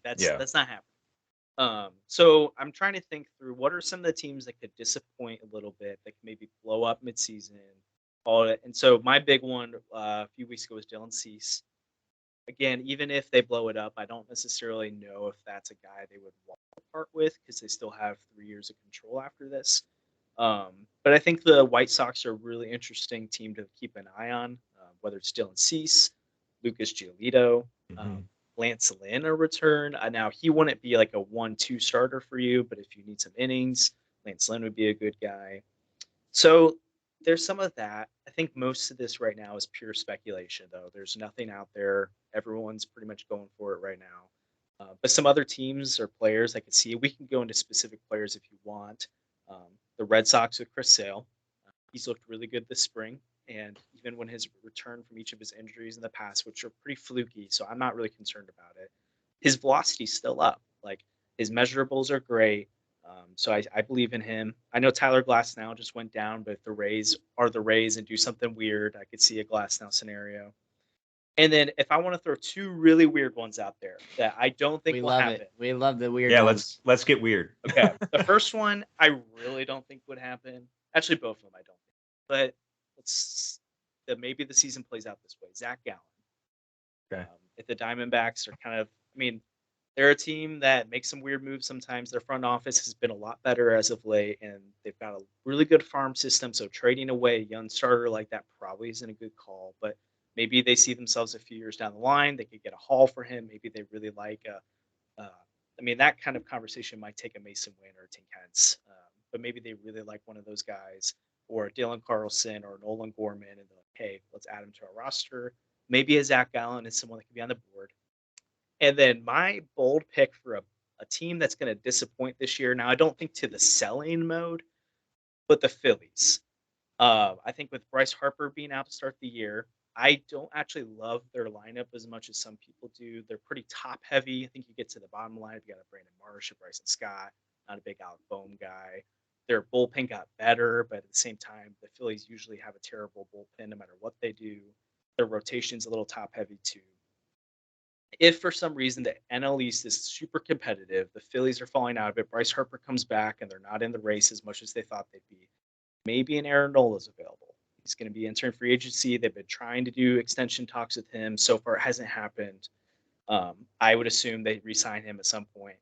That's not happening. So I'm trying to think through what are some of the teams that could disappoint a little bit, that could maybe blow up midseason, all it. And so my big one a few weeks ago was Dylan Cease. Again, even if they blow it up, I don't necessarily know if that's a guy they would want to part with because they still have 3 years of control after this. But I think the White Sox are a really interesting team to keep an eye on, whether it's Dylan Cease, Lucas Giolito, Lance Lynn a return. Now, he wouldn't be like a 1-2 starter for you, but if you need some innings, Lance Lynn would be a good guy. So there's some of that. I think most of this right now is pure speculation, though. There's nothing out there. Everyone's pretty much going for it right now. But some other teams or players I could see, we can go into specific players if you want. The Red Sox with Chris Sale. He's looked really good this spring. And even when his return from each of his injuries in the past, which are pretty fluky, so I'm not really concerned about it, his velocity's still up. His measurables are great. So I believe in him. I know Tyler Glasnow just went down, but if the Rays are the Rays and do something weird, I could see a Glasnow scenario. And then if I want to throw two really weird ones out there that I don't think will happen. We love the weird ones. Let's get weird. Okay. The first one I really don't think would happen. Actually, both of them I don't think. But maybe the season plays out this way. Zach Gallen. Okay. If the Diamondbacks are kind of, they're a team that makes some weird moves sometimes. Their front office has been a lot better as of late, and they've got a really good farm system. So trading away a young starter like that probably isn't a good call. But maybe they see themselves a few years down the line. They could get a haul for him. Maybe they really like that kind of conversation might take a Mason Wynn or a Tink Hence. But maybe they really like one of those guys. or Dylan Carlson or Nolan Gorman, and they're like, hey, let's add him to our roster. Maybe a Zach Gallen is someone that can be on the board. And then my bold pick for a team that's going to disappoint this year. Now, I don't think to the selling mode, but the Phillies. I think with Bryce Harper being out to start the year, I don't actually love their lineup as much as some people do. They're pretty top heavy. I think you get to the bottom line, you got a Brandon Marsh, a Bryson Scott, not a big Alec Boehm guy. Their bullpen got better, but at the same time, the Phillies usually have a terrible bullpen no matter what they do. Their rotation's a little top heavy too. If for some reason the NL East is super competitive, the Phillies are falling out of it, Bryce Harper comes back and they're not in the race as much as they thought they'd be, maybe an Aaron Nola is available. He's going to be entering free agency. They've been trying to do extension talks with him. So far, it hasn't happened. I would assume they re-sign him at some point.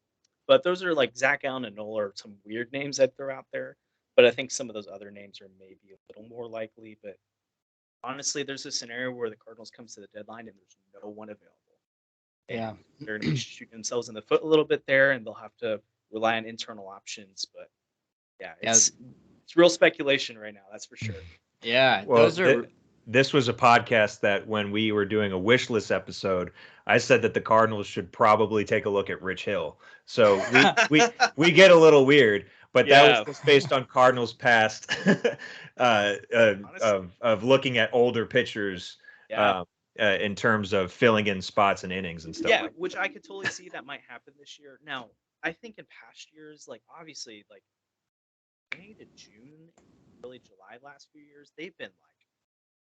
But those are like Zach Allen and Nola are some weird names I'd throw out there. But I think some of those other names are maybe a little more likely. But honestly, there's a scenario where the Cardinals comes to the deadline and there's no one available. Yeah. And they're going to be shooting themselves in the foot a little bit there, and they'll have to rely on internal options. But yeah, it's real speculation right now. That's for sure. Yeah, Well, those are. This was a podcast that when we were doing a wish list episode, I said that the Cardinals should probably take a look at Rich Hill. So we get a little weird, but that was just based on Cardinals' past of looking at older pitchers in terms of filling in spots and innings and stuff. Yeah, like which I could totally see that might happen this year. Now, I think in past years, like obviously, like May to June, early July, last few years, they've been like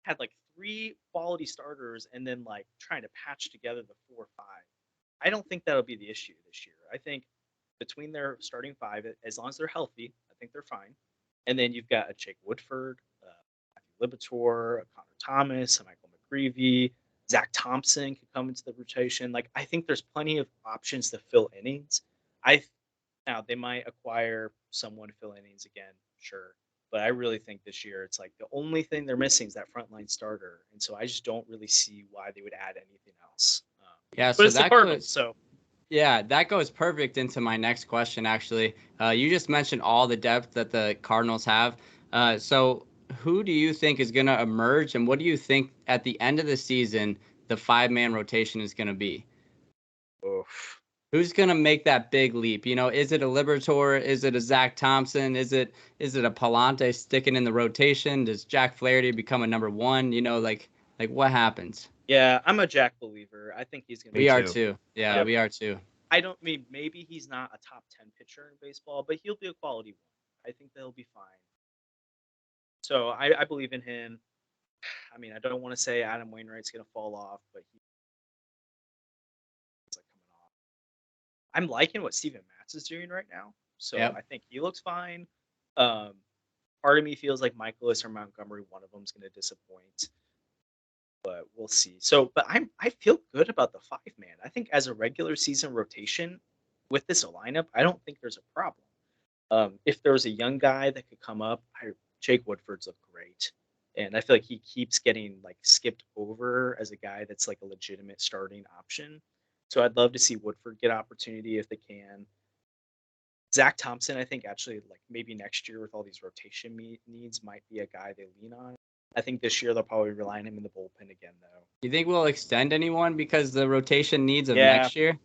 had like 3 quality starters and then like trying to patch together the 4 or 5. I don't think that'll be the issue this year. I think between their starting 5, as long as they're healthy, I think they're fine. And then you've got a Jake Woodford, Matthew Libator, a Connor Thomas, a Michael McGreevy, Zach Thompson could come into the rotation. Like I think there's plenty of options to fill innings. Now they might acquire someone to fill innings again, sure. But I really think this year it's like the only thing they're missing is that frontline starter, and so I just don't really see why they would add anything else. Yeah, but so it's the that Cardinals, goes. so Yeah, that goes perfect into my next question. Actually, you just mentioned all the depth that the Cardinals have. So who do you think is going to emerge, and what do you think at the end of the season the 5-man rotation is going to be? oof. Who's going to make that big leap? You know, is it a Liberatore? Is it a Zach Thompson? Is it a Palante sticking in the rotation? Does Jack Flaherty become a number 1? You know, like what happens? Yeah, I'm a Jack believer. I think he's going to We be. are too. Yeah, Yep. we are too. I don't mean maybe he's not a top 10 pitcher in baseball, but he'll be a quality one. I think they'll be fine. So I believe in him. I mean, I don't want to say Adam Wainwright's going to fall off, but he's like coming off. I'm liking what Steven Matz is doing right now, so Yep. I think he looks fine. Part of me feels like Michaelis or Montgomery, one of them is going to disappoint, but we'll see. So, but I feel good about the 5-man. I think as a regular season rotation with this lineup, I don't think there's a problem. If there was a young guy that could come up, Jake Woodford's looked great. And I feel like he keeps getting like skipped over as a guy that's like a legitimate starting option. So I'd love to see Woodford get opportunity if they can. Zach Thompson, I think actually like maybe next year with all these rotation needs might be a guy they lean on. I think this year they'll probably rely on him in the bullpen again though. You think we'll extend anyone because the rotation needs of next year?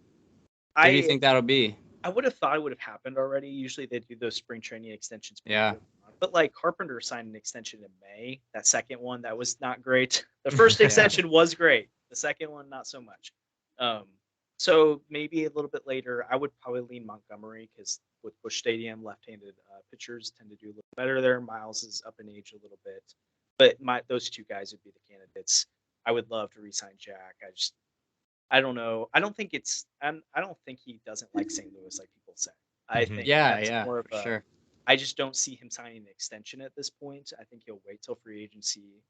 What do you think that'll be? I would have thought it would have happened already. Usually they do those spring training extensions. Yeah. But like Carpenter signed an extension in May. That second one, that was not great. The first extension was great. The second one, not so much. So maybe a little bit later, I would probably lean Montgomery because with Busch Stadium, left-handed pitchers tend to do a little better there. Miles is up in age a little bit, but those 2 guys would be the candidates. I would love to re-sign Jack. I don't know. I don't think he doesn't like St. Louis like people say. I think that's more of sure. I just don't see him signing an extension at this point. I think he'll wait till free agency,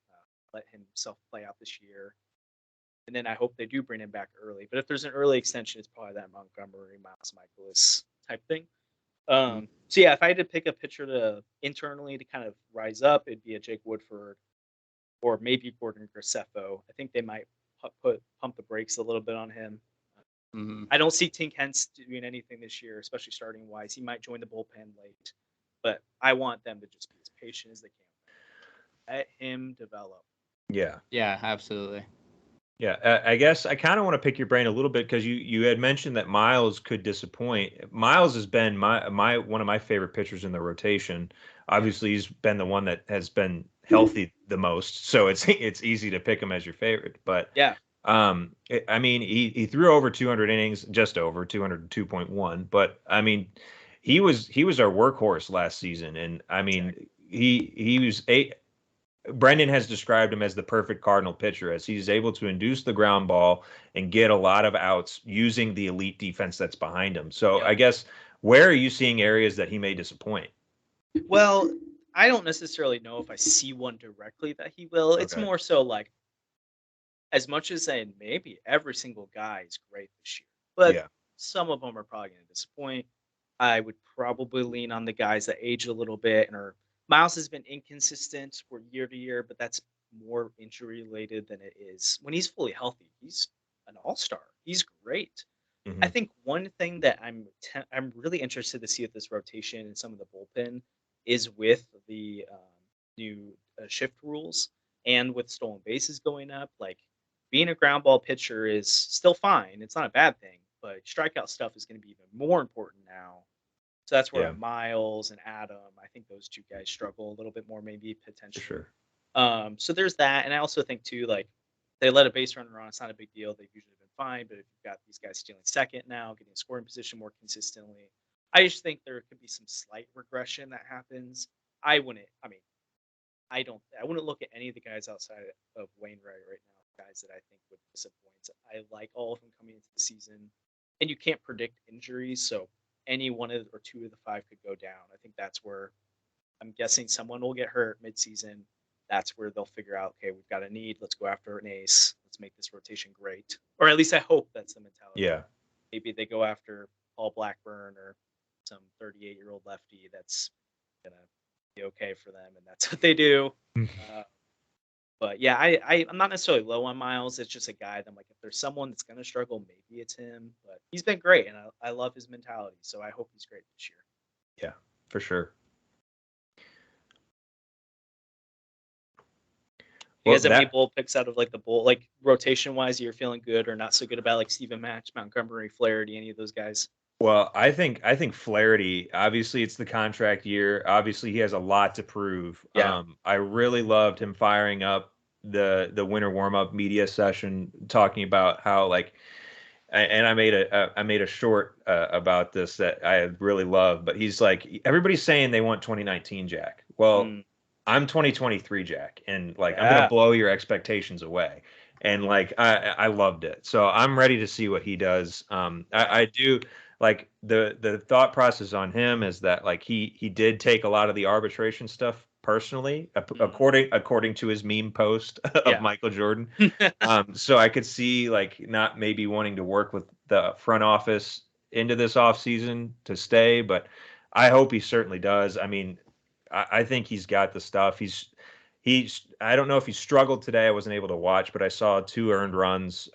let himself play out this year. And then I hope they do bring him back early. But if there's an early extension, it's probably that Montgomery, Miles Michaelis type thing. So yeah, if I had to pick a pitcher to internally to kind of rise up, it'd be a Jake Woodford or maybe Gordon Graceffo. I think they might pump the brakes a little bit on him. I don't see Tink Hence doing anything this year, especially starting wise. He might join the bullpen late, but I want them to just be as patient as they can. Let him develop. Yeah. Yeah, absolutely. Yeah, I guess I kind of want to pick your brain a little bit because you had mentioned that Miles could disappoint. Miles has been my one of my favorite pitchers in the rotation. Obviously, he's been the one that has been healthy the most, so it's easy to pick him as your favorite. But Yeah. I mean, he threw over 200 innings, just over 202.1. But I mean, he was our workhorse last season, and I mean, Exactly. he was a Brendan has described him as the perfect Cardinal pitcher, as he's able to induce the ground ball and get a lot of outs using the elite defense that's behind him. So Yep. I guess where are you seeing areas that he may disappoint? Well, I don't necessarily know if I see one directly that he will. It's Okay. more so like, as much as saying maybe every single guy is great this year, but Yeah. some of them are probably going to disappoint. I would probably lean on the guys that age a little bit and are. Miles has been inconsistent for year to year, but that's more injury related than it is when he's fully healthy. He's an all star. He's great. I Hmm. think one thing that I'm really interested to see with this rotation and some of the bullpen is with the new shift rules and with stolen bases going up. Like, being a ground ball pitcher is still fine. It's not a bad thing, but strikeout stuff is going to be even more important now. So that's where Yeah, Miles and Adam, I think those two guys struggle a little bit more, maybe for potentially. sure. So there's that, and I also think too, like, they let a base runner on. It's not a big deal. They've usually been fine, but if you've got these guys stealing second now, getting a scoring position more consistently, I just think there could be some slight regression that happens. I wouldn't. I mean, I don't. I wouldn't look at any of the guys outside of Wainwright right now. Guys that I think would disappoint. I like all of them coming into the season, and you can't predict injuries, so any one of or two of the five could go down. I think that's where I'm guessing someone will get hurt midseason. That's where they'll figure out, okay, we've got a need. Let's go after an ace. Let's make this rotation great. Or at least I hope that's the mentality. Yeah. Maybe they go after Paul Blackburn or some 38-year-old lefty that's gonna be okay for them, and that's what they do. Uh, but yeah, I'm not necessarily low on Miles. It's just a guy that I'm like, if there's someone that's gonna struggle, maybe it's him. But he's been great, and I love his mentality. So I hope he's great this year. Yeah, for sure. You Well, guys have any that bold picks out of like the bowl, like rotation wise, you're feeling good or not so good about, like Steven Match, Montgomery, Flaherty, any of those guys? Well, I think Flaherty, obviously it's the contract year. Obviously he has a lot to prove. Yeah. I really loved him firing up the winter warm-up media session talking about how like and I made a short about this that I really love, but he's like everybody's saying they want 2019 Jack. Well, Mm, I'm 2023 Jack, and like I'm gonna yeah. blow your expectations away. And like I loved it, so I'm ready to see what he does. Yeah. I do like the thought process on him is that like he did take a lot of the arbitration stuff personally, Mm, according to his meme post of yeah. Michael Jordan. So I could see like not maybe wanting to work with the front office into this offseason to stay, but I hope he certainly does. I mean, I think he's got the stuff. He's I don't know if he struggled today. I wasn't able to watch, but I saw two earned runs.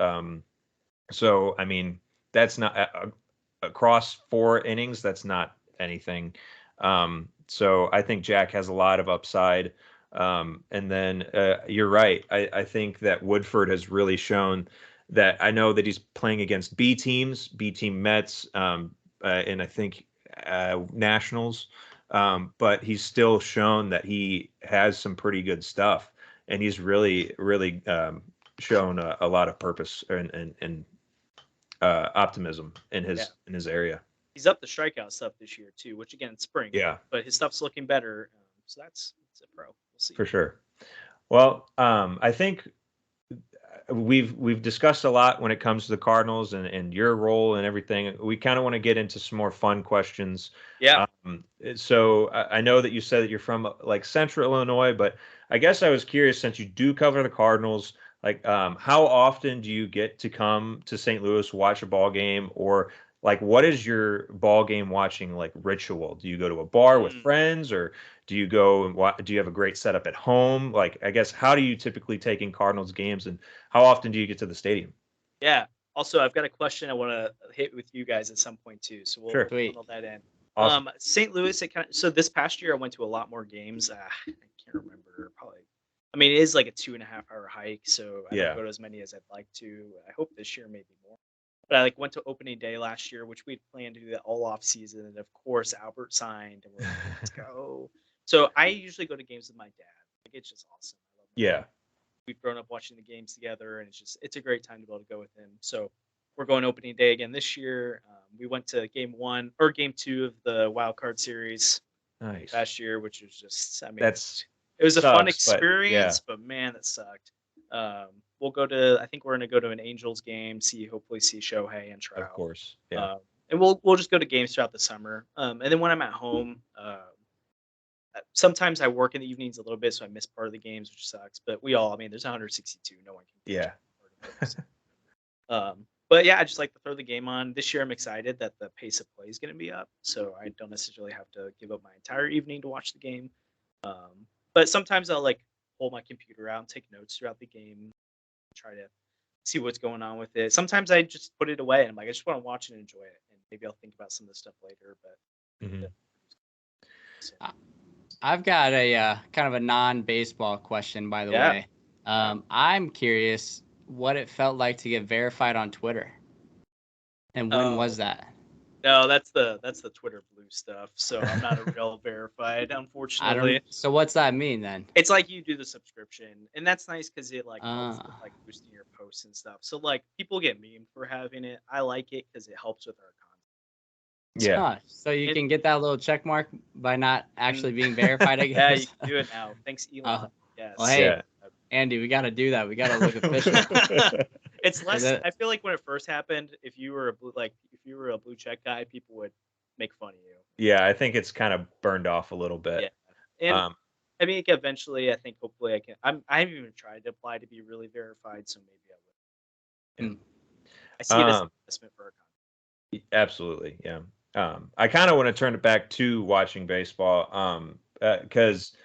So I mean, that's not across four innings. That's not anything. So I think Jack has a lot of upside. And then you're right. I think that Woodford has really shown that. I know that he's playing against B teams, B team Mets, and I think Nationals. But he's still shown that he has some pretty good stuff, and he's really shown a lot of purpose and optimism in Yeah. his area. He's up the strikeout stuff this year too, which again, it's spring, Yeah, but his stuff's looking better. So it's a pro. We'll see. for sure. Well, I think we've discussed a lot when it comes to the Cardinals and your role and everything. We kind of want to get into some more fun questions. Yeah. So I know that you said that you're from like Central Illinois, but I guess I was curious since you do cover the Cardinals, like how often do you get to come to St. Louis watch a ball game, or like what is your ball game watching like ritual? Do you go to a bar with Mm, friends, or do you go and do you have a great setup at home? Like I guess how do you typically take in Cardinals games, and how often do you get to the stadium? yeah. Also, I've got a question I want to hit with you guys at some point too. So we'll Sure. Sweet. funnel that in. Awesome. St. Louis, so this past year I went to a lot more games. I can't remember, probably I mean, it is like a 2.5 hour hike, so I don't Yeah. go to as many as I'd like to. I hope this year maybe more. But I like went to opening day last year, which we'd planned to do that all off season, and of course Albert signed, and we're like, let's go. So I usually go to games with my dad. Like it's just awesome. I love my dad. Yeah. We've grown up watching the games together, and it's a great time to be able to go with him. So we're going opening day again this year. We went to game 2 of the wild card series Nice. last year, which was just, I mean, That's it was a fun sucks, but yeah, experience, but man, that sucked. We'll go to, I think we're gonna go to an Angels game, hopefully see Shohei and of Trout. course. Yeah. And we'll just go to games throughout the summer. And then when I'm at home, sometimes I work in the evenings a little bit, so I miss part of the games, which sucks. But I mean, there's 162, no one can catch Yeah. it. But yeah, I just like to throw the game on. This year, I'm excited that the pace of play is going to be up, so I don't necessarily have to give up my entire evening to watch the game. But sometimes I'll like pull my computer out and take notes throughout the game, try to see what's going on with it. Sometimes I just put it away and I'm like, I just want to watch and enjoy it, and maybe I'll think about some of the stuff later. But Mhm. so, I've got a kind of a non-baseball question, by the Yeah. way. I'm curious what it felt like to get verified on Twitter, and when was that? No, that's the Twitter blue stuff. So I'm not a real verified, I unfortunately. don't. So what's that mean then? It's like you do the subscription, and that's nice because it like helps with Ah. like boosting your posts and stuff. So like people get memed for having it. I like it because it helps with our content. Yeah. Huh, so you It- can get that little check mark by not actually being verified, I Yeah, you guess. can do it now. Thanks, Elon. Yes. Well, hey, Yeah. Andy, we got to do that. We got to look official. It's less. that- I feel like when it first happened, if you were a blue check guy, people would make fun of you. Yeah, I think it's kind of burned off a little bit. Yeah, and Um, I mean, eventually, I think hopefully I can. I haven't even tried to apply to be really verified, so maybe I would. Hmm. I see it as an um, investment for our content. absolutely. Yeah. I kind of want to turn it back to watching baseball. Because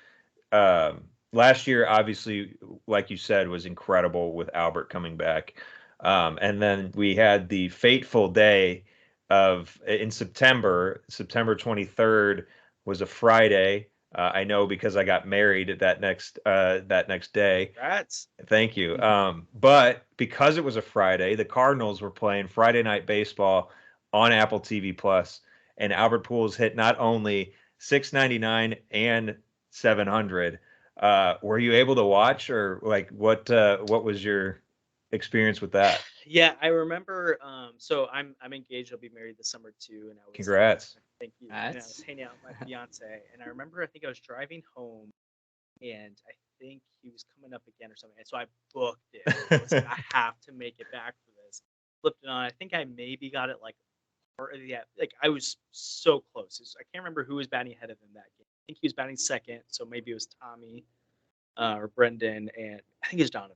last year, obviously, like you said, was incredible with Albert coming back. And then we had the fateful day in September 23rd was a Friday. I know because I got married that next day. Congrats. Thank you. But because it was a Friday, the Cardinals were playing Friday Night Baseball on Apple TV Plus, and Albert Pujols hit not only 699 and 700. Were you able to watch, or like what was your experience with that? Yeah, I remember. So I'm engaged. I'll be married this summer too, and I was. Congrats. Thank you. And I was hanging out with my fiance, and I remember I think I was driving home, and I think he was coming up again or something. And so I booked it. I was like, I have to make it back for this. Flipped it on. I think I maybe got it like part of the like I was so close. I can't remember who was batting ahead of him that game. I think he was batting second, so maybe it was Tommy or Brendan, and I think it was Donovan.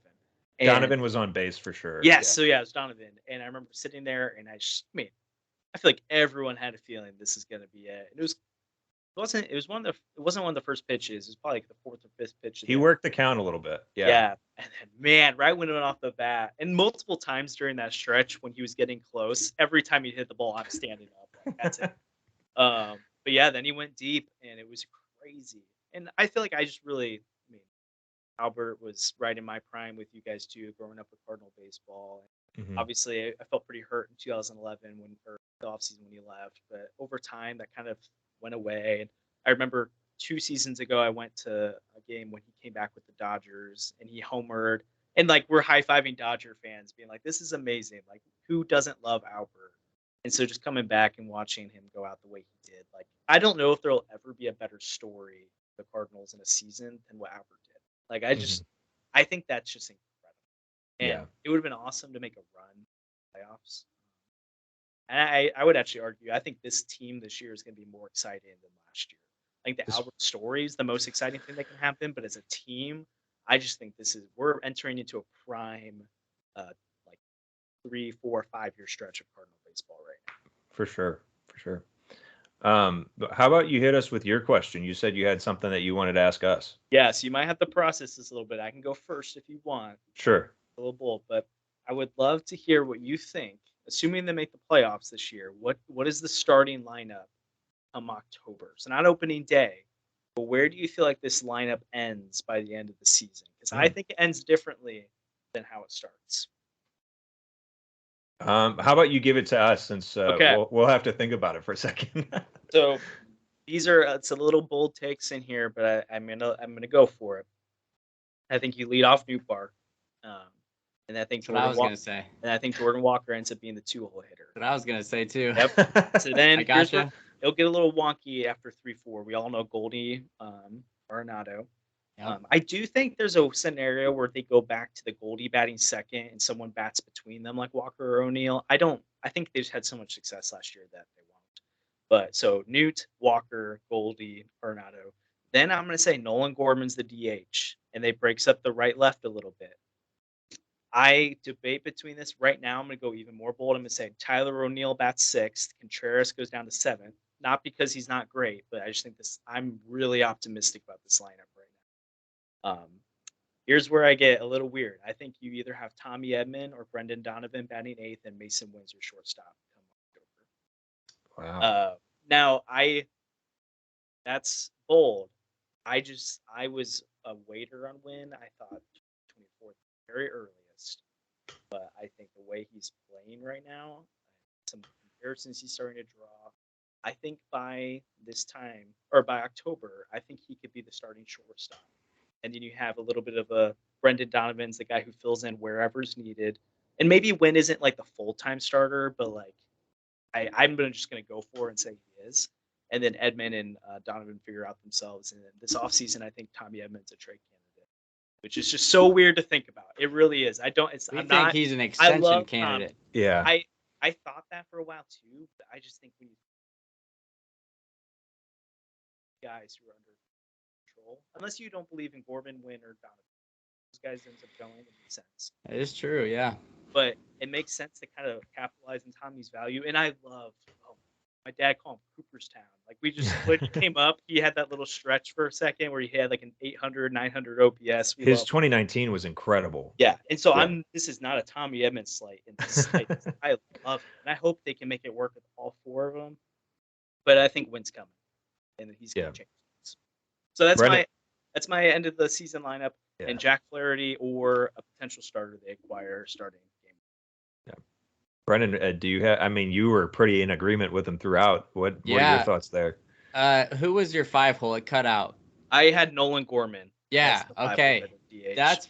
And, Donovan was on base for sure. yes, so yeah, it was Donovan, and I remember sitting there, and I mean, I feel like everyone had a feeling this is gonna be it. And it wasn't one of the first pitches. It was probably like the fourth or fifth pitch. He worked the count a little bit. Yeah. Yeah, and then man, right when it went off the bat, and multiple times during that stretch when he was getting close, every time he hit the ball, I'm standing up. Like, that's it. But yeah, then he went deep, and it was crazy. And I feel like I just really, I mean, Albert was right in my prime with you guys too, growing up with Cardinal baseball. Mhm. Obviously, I felt pretty hurt in 2011 or the offseason when he left, but over time that kind of went away. And I remember 2 seasons ago, I went to a game when he came back with the Dodgers and he homered, and like we're high fiving Dodger fans, being like, "This is amazing! Like, who doesn't love Albert?" And so just coming back and watching him go out the way he did, like I don't know if there'll ever be a better story for the Cardinals in a season than what Albert did. Like I think that's just incredible. And Yeah. it would have been awesome to make a run playoffs. And I would actually argue I think this team this year is going to be more exciting than last year. I think the This- Albert story is the most exciting thing that can happen, but as a team, I just think we're entering into a prime, like 3, 4, 5 year stretch of Cardinal baseball right now. For sure. For sure. But how about you hit us with your question? You said you had something that you wanted to ask us. Yeah, so you might have to process this a little bit. I can go first if you want. Sure. A little bold, but I would love to hear what you think. Assuming they make the playoffs this year, what is the starting lineup come October? So not opening day, But where do you feel like this lineup ends by the end of the season? Because I think it ends differently than how it starts. How about you give it to us since Okay. we'll have to think about it for a second. So these are it's a little bold takes in here, but I'm gonna go for it. I think you lead off Newt Bark, um, and I think That's what I Jordan was gonna say. and I think Jordan Walker ends up being the 2-hole hitter. That's what I was gonna say too. Yep. So then I here's where gotcha. it'll get a little wonky after 3-4. We all know Goldie, Arenado. Yep. I do think there's a scenario where they go back to the Goldie batting second and someone bats between them like Walker or O'Neill. I think they just had so much success last year that they won't. But so Newt, Walker, Goldie, Arenado. Then I'm going to say Nolan Gorman's the DH, and they breaks up the right left a little bit. I debate between this right now. I'm going to go even more bold. I'm going to say Tyler O'Neill bats sixth. Contreras goes down to seventh. Not because he's not great, but I just think I'm really optimistic about this lineup right now. Here's where I get a little weird. I think you either have Tommy Edman or Brendan Donovan batting eighth, and Mason Windsor shortstop come October. Wow. Now that's bold. I was a waiter on Win. I thought 24th very earliest, but I think the way he's playing right now, some comparisons he's starting to draw. I think by this time or by October, I think he could be the starting shortstop. And then you have a little bit of a Brendan Donovan's the guy who fills in wherever's needed. And maybe Wynn isn't like the full-time starter, but like I'm just gonna go for it and say he is. And then Edman and Donovan figure out themselves. And then this offseason, I think Tommy Edman's a trade candidate, which is just so weird to think about. It really is. I think he's an extension candidate. Yeah. I thought that for a while too, but I just think we guys who are under control, unless you don't believe in Gorman, Wynn, or Donovan. Those guys ends up going. It makes sense. It is true, yeah. But it makes sense to kind of capitalize on Tommy's value. And I love, my dad called him Cooperstown. Like when he came up, he had that little stretch for a second where he had like an 800, 900 OPS. His 2019 was incredible. Yeah. And so this is not a Tommy Edman slight in this slight. I love it. And I hope they can make it work with all four of them. But I think Wynn's coming. And he's going to change things. So that's my end of the season lineup. Yeah. And Jack Flaherty or a potential starter they acquire starting game. Yeah. Brendan, do you have? I mean, you were pretty in agreement with him throughout. What are your thoughts there? Who was your 5-hole? It cut out. I had Nolan Gorman. Yeah. Okay. That's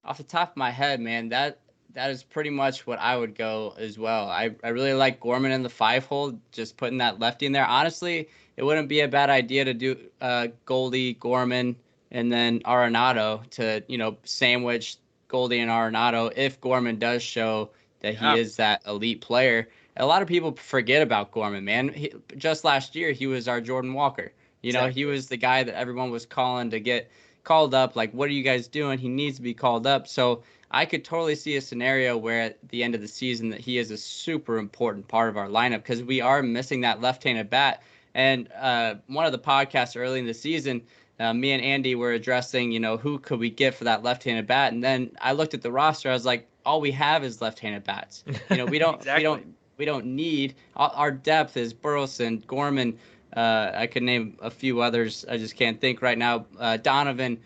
off the top of my head, man. That is pretty much what I would go as well. I really like Gorman in the 5-hole, just putting that lefty in there. Honestly, it wouldn't be a bad idea to do Goldie, Gorman, and then Arenado to, sandwich Goldie and Arenado if Gorman does show that he is that elite player. A lot of people forget about Gorman, man. Just last year, he was our Jordan Walker. He was the guy that everyone was calling to get called up. Like, what are you guys doing? He needs to be called up. So I could totally see a scenario where at the end of the season that he is a super important part of our lineup because we are missing that left-handed bat. And one of the podcasts early in the season, me and Andy were addressing, who could we get for that left-handed bat? And then I looked at the roster. I was like, all we have is left-handed bats. We don't exactly. we don't need our depth is Burleson, Gorman. I could name a few others. I just can't think right now. Donovan.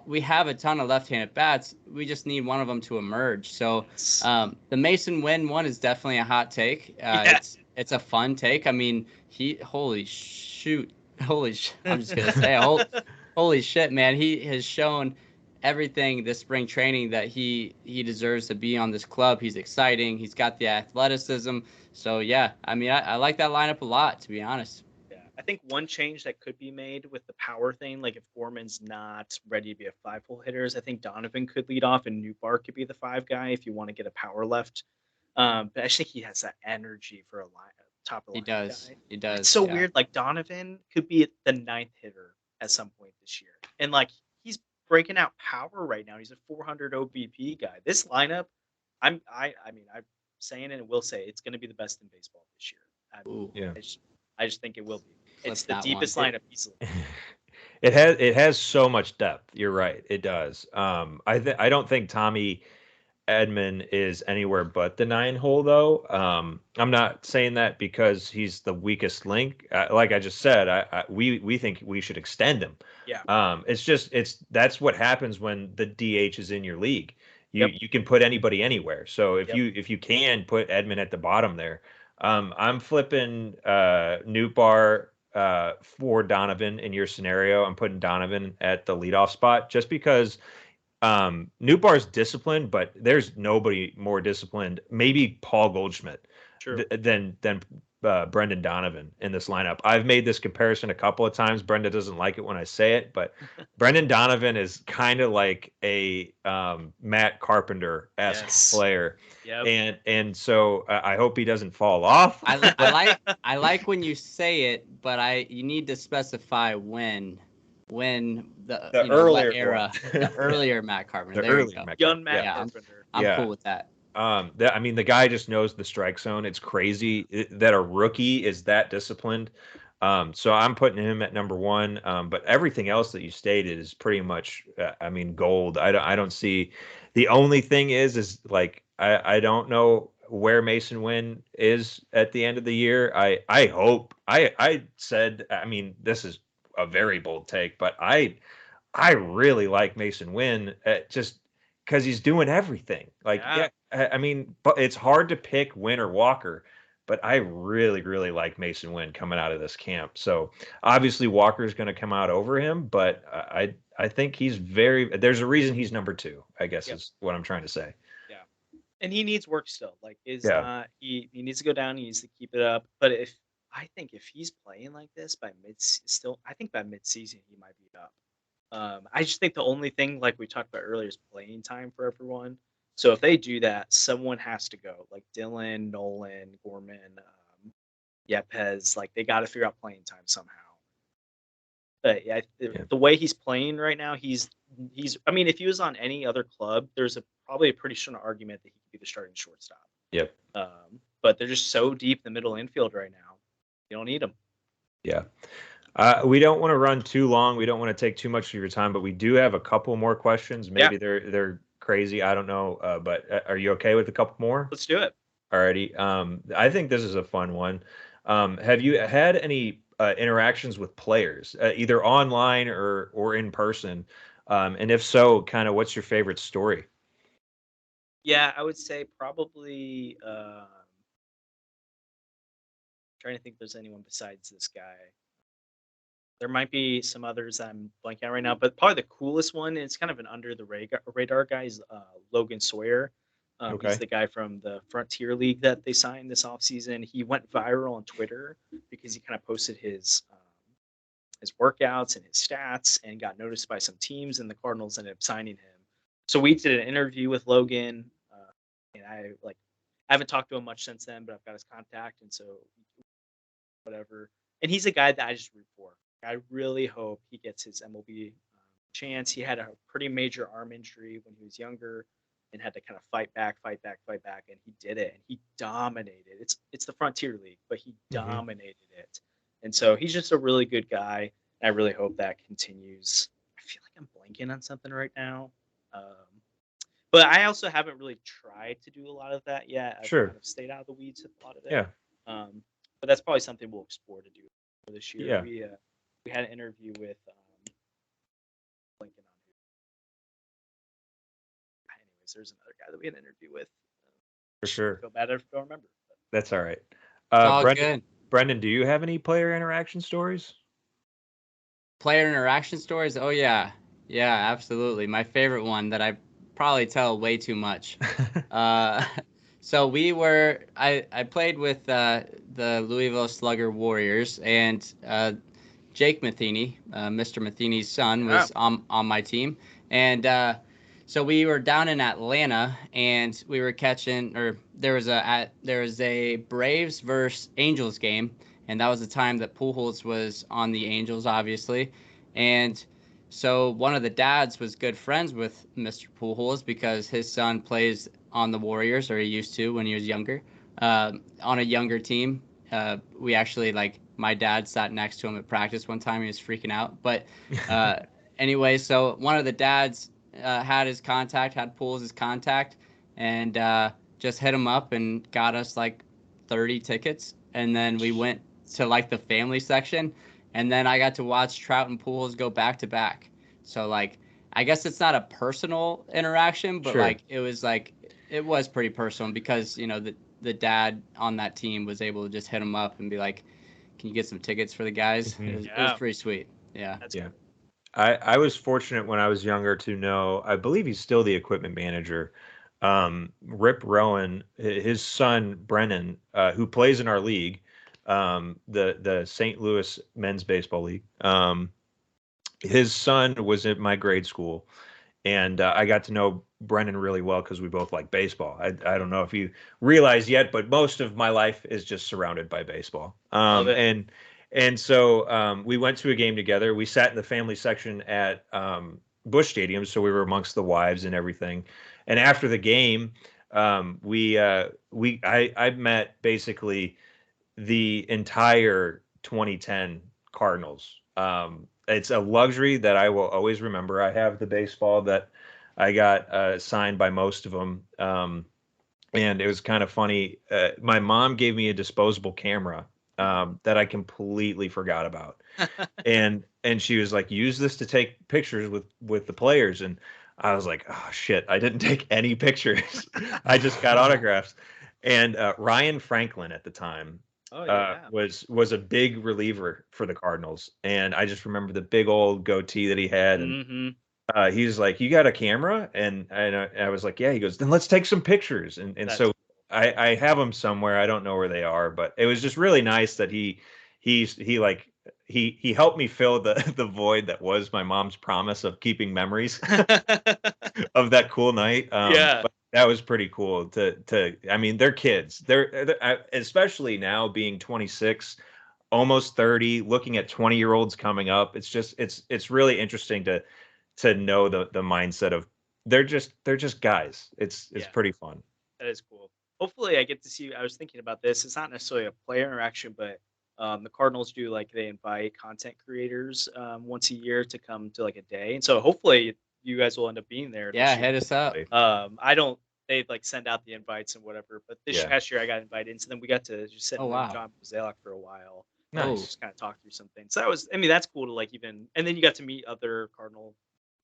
We have a ton of left-handed bats. We just need one of them to emerge. So the Mason Wynn one is definitely a hot take. It's a fun take. I mean, holy shit, I'm just gonna say, holy shit, man. He has shown everything this spring training that he deserves to be on this club. He's exciting. He's got the athleticism. So yeah, I mean, I like that lineup a lot, to be honest. Yeah, I think one change that could be made with the power thing, like if Gorman's not ready to be a 5-hole hitter, I think Donovan could lead off and Newbar could be the 5 guy if you want to get a power left. But I think he has that energy for a top of the line guy. He does. It's so weird. Like Donovan could be the 9th hitter at some point this year, and like he's breaking out power right now. He's a 400 OBP guy. This lineup, I'm saying it and will say it's going to be the best in baseball this year. I just think it will be. It's the deepest lineup easily. It has so much depth. You're right. It does. I don't think Tommy Edman is anywhere but the 9 hole, though. I'm not saying that because he's the weakest link. Like I just said, we think we should extend him. Yeah. It's that's what happens when the DH is in your league. Yep. You can put anybody anywhere. So Yep. if you can put Edman at the bottom there, I'm flipping Newt for Donovan in your scenario. I'm putting Donovan at the leadoff spot just because Newt's disciplined, but there's nobody more disciplined, maybe Paul Goldschmidt, True. than Brendan Donovan in this lineup. I've made this comparison a couple of times. Brenda doesn't like it when I say it, but Brendan Donovan is kind of like a Matt Carpenter-esque player. Yep. And so I hope he doesn't fall off. I like when you say it, but you need to specify when the earlier what era, the earlier Matt Carpenter. The There earlier you go. Matt Young Carpenter. Matt Carpenter. I'm cool with that. I mean, the guy just knows the strike zone. It's crazy that a rookie is that disciplined. So I'm putting him at number 1. But everything else that you stated is pretty much, I mean, gold. I don't see. The only thing is like I don't know where Mason Wynn is at the end of the year. I hope. I said, I mean, this is a very bold take, but I really like Mason Wynn, just because he's doing everything. Like, yeah, I mean, but it's hard to pick Wynn or Walker, but I really, really like Mason Wynn coming out of this camp. So obviously Walker's going to come out over him, but I think he's there's a reason he's number 2, I guess is what I'm trying to say. Yeah. And he needs work still. Like, he needs to go down. He needs to keep it up. But I think if he's playing like this I think by mid-season he might be up. I just think the only thing, like we talked about earlier, is playing time for everyone. So if they do that, someone has to go. Like Dylan, Nolan, Gorman, Yepes. Like, they got to figure out playing time somehow. But the way he's playing right now, he's. I mean, if he was on any other club, there's probably a pretty strong argument that he could be the starting shortstop. Yep. But they're just so deep in the middle infield right now. You don't need them. Yeah. We don't want to run too long. We don't want to take too much of your time, but we do have a couple more questions. Maybe they're crazy. I don't know. But are you okay with a couple more? Let's do it. Alrighty. I think this is a fun one. Have you had any interactions with players, either online or in person? And if so, kind of what's your favorite story? Yeah, I would say probably trying to think if there's anyone besides this guy. There might be some others that I'm blanking out right now, but probably the coolest one, it's kind of an under the radar guy, is Logan Sawyer. He's the guy from the Frontier League that they signed this offseason. He went viral on Twitter because he kind of posted his workouts and his stats and got noticed by some teams, and the Cardinals ended up signing him. So we did an interview with Logan, and I haven't talked to him much since then, but I've got his contact, and so whatever. And he's a guy that I just root for. I really hope he gets his MLB chance. He had a pretty major arm injury when he was younger and had to kind of fight back, and he did it. And he dominated. It's the Frontier League, but he dominated it. And so he's just a really good guy. And I really hope that continues. I feel like I'm blanking on something right now. But I also haven't really tried to do a lot of that yet. I've kind of stayed out of the weeds with a lot of it. Yeah. But that's probably something we'll explore to do for this year. Yeah. We had an interview with blanking on who. Anyways, there's another guy that we had an interview with. For sure. I feel bad if I don't remember. But. That's all right. Good. Brendan, do you have any player interaction stories? Player interaction stories? Oh yeah, absolutely. My favorite one that I probably tell way too much. So I played with the Louisville Slugger Warriors, and Jake Matheny, Mr. Matheny's son, was on my team. And so we were down in Atlanta, and we were there was a Braves versus Angels game, and that was the time that Pujols was on the Angels, obviously. And so one of the dads was good friends with Mr. Pujols because his son plays on the Warriors, or he used to when he was younger, on a younger team. We actually, my dad sat next to him at practice one time. He was freaking out. But anyway, so one of the dads had Pujols' contact, and just hit him up and got us like 30 tickets. And then we went to like the family section, and then I got to watch Trout and Pools go back to back. So like, I guess it's not a personal interaction, but Sure. it was pretty personal because the dad on that team was able to just hit him up and be like, "Can you get some tickets for the guys?" Mhm. It was pretty sweet. Yeah. That's Yeah. cool. I was fortunate when I was younger to know, I believe he's still the equipment manager. Rip Rowan, his son Brennan, who plays in our league, the St. Louis Men's Baseball League. His son was at my grade school, and I got to know Brennan really well because we both like baseball. I don't know if you realize yet, but most of my life is just surrounded by baseball. Love it. And so we went to a game together. We sat in the family section at Busch Stadium, so we were amongst the wives and everything. And after the game, I met basically the entire 2010 Cardinals. It's a luxury that I will always remember. I have the baseball that I got signed by most of them. And it was kind of funny. My mom gave me a disposable camera that I completely forgot about. And she was like, use this to take pictures with the players. And I was like, oh shit, I didn't take any pictures. I just got autographs. And Ryan Franklin at the time Oh yeah. was a big reliever for the Cardinals. And I just remember the big old goatee that he had. And Mm-hmm. he was like, "You got a camera?" And I was like, "Yeah." He goes, "Then let's take some pictures." And That's so I have them somewhere. I don't know where they are, but it was just really nice that he helped me fill the the void that was my mom's promise of keeping memories of that cool night. Yeah. But that was pretty cool to I mean, they're kids. Especially now being 26, almost 30, looking at 20-year-olds coming up. It's really interesting to know the mindset of they're just guys. It's Yeah. pretty fun. That is cool. Hopefully, I get to see. I was thinking about this. It's not necessarily a player interaction, but the Cardinals do like they invite content creators once a year to come to like a day, and so hopefully you guys will end up being there Yeah, this year. hit us up. I don't. They like send out the invites and whatever, but this Yeah. past year I got invited, and so then we got to just sit Oh, in wow. John Bozeliak for a while. Oh, Nice. Just kind of talk through some things. So that was, I mean, that's cool to like even, and then you got to meet other Cardinal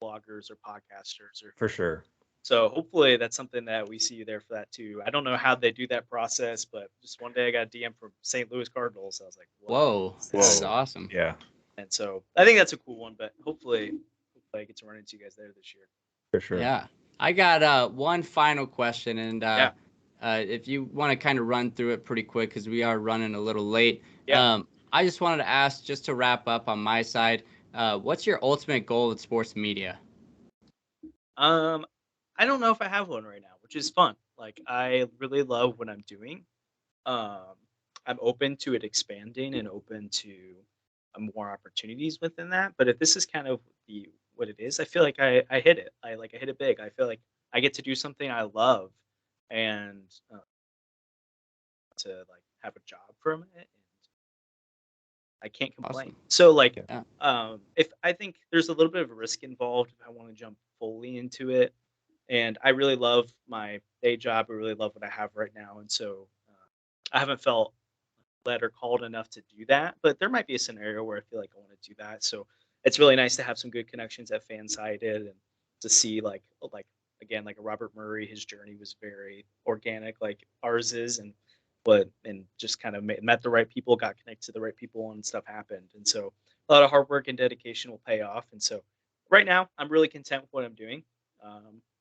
bloggers or podcasters or For sure. so hopefully that's something that we see you there for that too. I don't know how they do that process, but just one day I got a DM from St. Louis Cardinals. I was like, whoa, that's Whoa. awesome. Yeah, and so I think that's a cool one. But hopefully I get to run into you guys there this year. for sure. Yeah. I got one final question, and Yeah. if you want to kind of run through it pretty quick because we are running a little late. Yeah. I just wanted to ask, just to wrap up on my side, what's your ultimate goal with sports media? I don't know if I have one right now, which is fun. Like I really love what I'm doing. Um, I'm open to it expanding and open to more opportunities within that. But if this is kind of the what it is, I feel like I hit it. I hit it big. I feel like I get to do something I love, and to like have a job from it, and I can't complain. Awesome. So like, Yeah. if I think there's a little bit of a risk involved if I want to jump fully into it, and I really love my day job. I really love what I have right now, and so I haven't felt led or called enough to do that. But there might be a scenario where I feel like I want to do that. So it's really nice to have some good connections at Fansided and to see like again like a Robert Murray. His journey was very organic, like ours is, and just kind of met the right people, got connected to the right people, and stuff happened. And so a lot of hard work and dedication will pay off. And so right now, I'm really content with what I'm doing.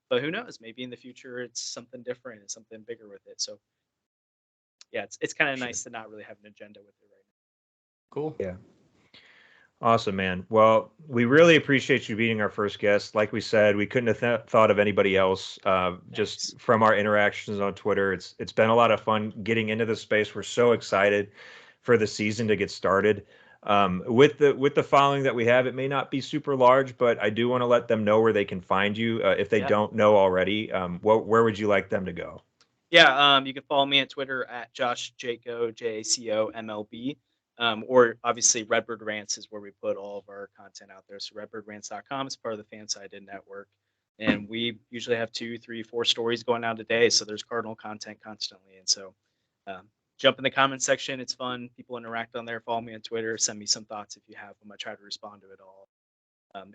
But who knows? Maybe in the future, it's something different and something bigger with it. So yeah, it's kind of Sure. nice to not really have an agenda with it right Cool. Yeah. Awesome, man. Well, we really appreciate you being our first guest. Like we said, we couldn't have thought of anybody else. now. Thanks. Just from our interactions on Twitter, it's been a lot of fun getting into this space. We're so excited for the season to get started. With the following that we have, it may not be super large, but I do want to let them know where they can find you if they Yeah. don't know already. Where would you like them to go? Yeah, you can follow me on Twitter at Josh Jaco, JACOMLB. Or obviously Redbird Rants is where we put all of our content out there. So redbirdrans.com is part of the Fansided network. and we usually have 2, 3, 4 stories going out a day. So there's Cardinal content constantly, and so jump in the comment section. It's fun. People interact on there. Follow me on Twitter. Send me some thoughts if you have them. I try to respond to it all.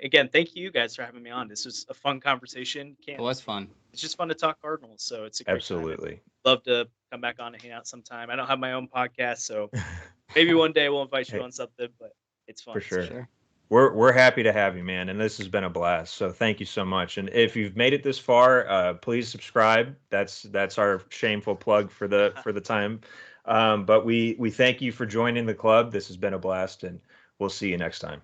Again, thank you guys for having me on. This was a fun conversation. It was fun. It's just fun to talk Cardinals, so it's a great Absolutely. time. Love to come back on and hang out sometime. I don't have my own podcast, so maybe one day we'll invite you on something, but it's fun. For sure. Sure. We're happy to have you, man, and this has been a blast. So thank you so much. And if you've made it this far, please subscribe. That's our shameful plug for the time. But we thank you for joining the club. This has been a blast, and we'll see you next time.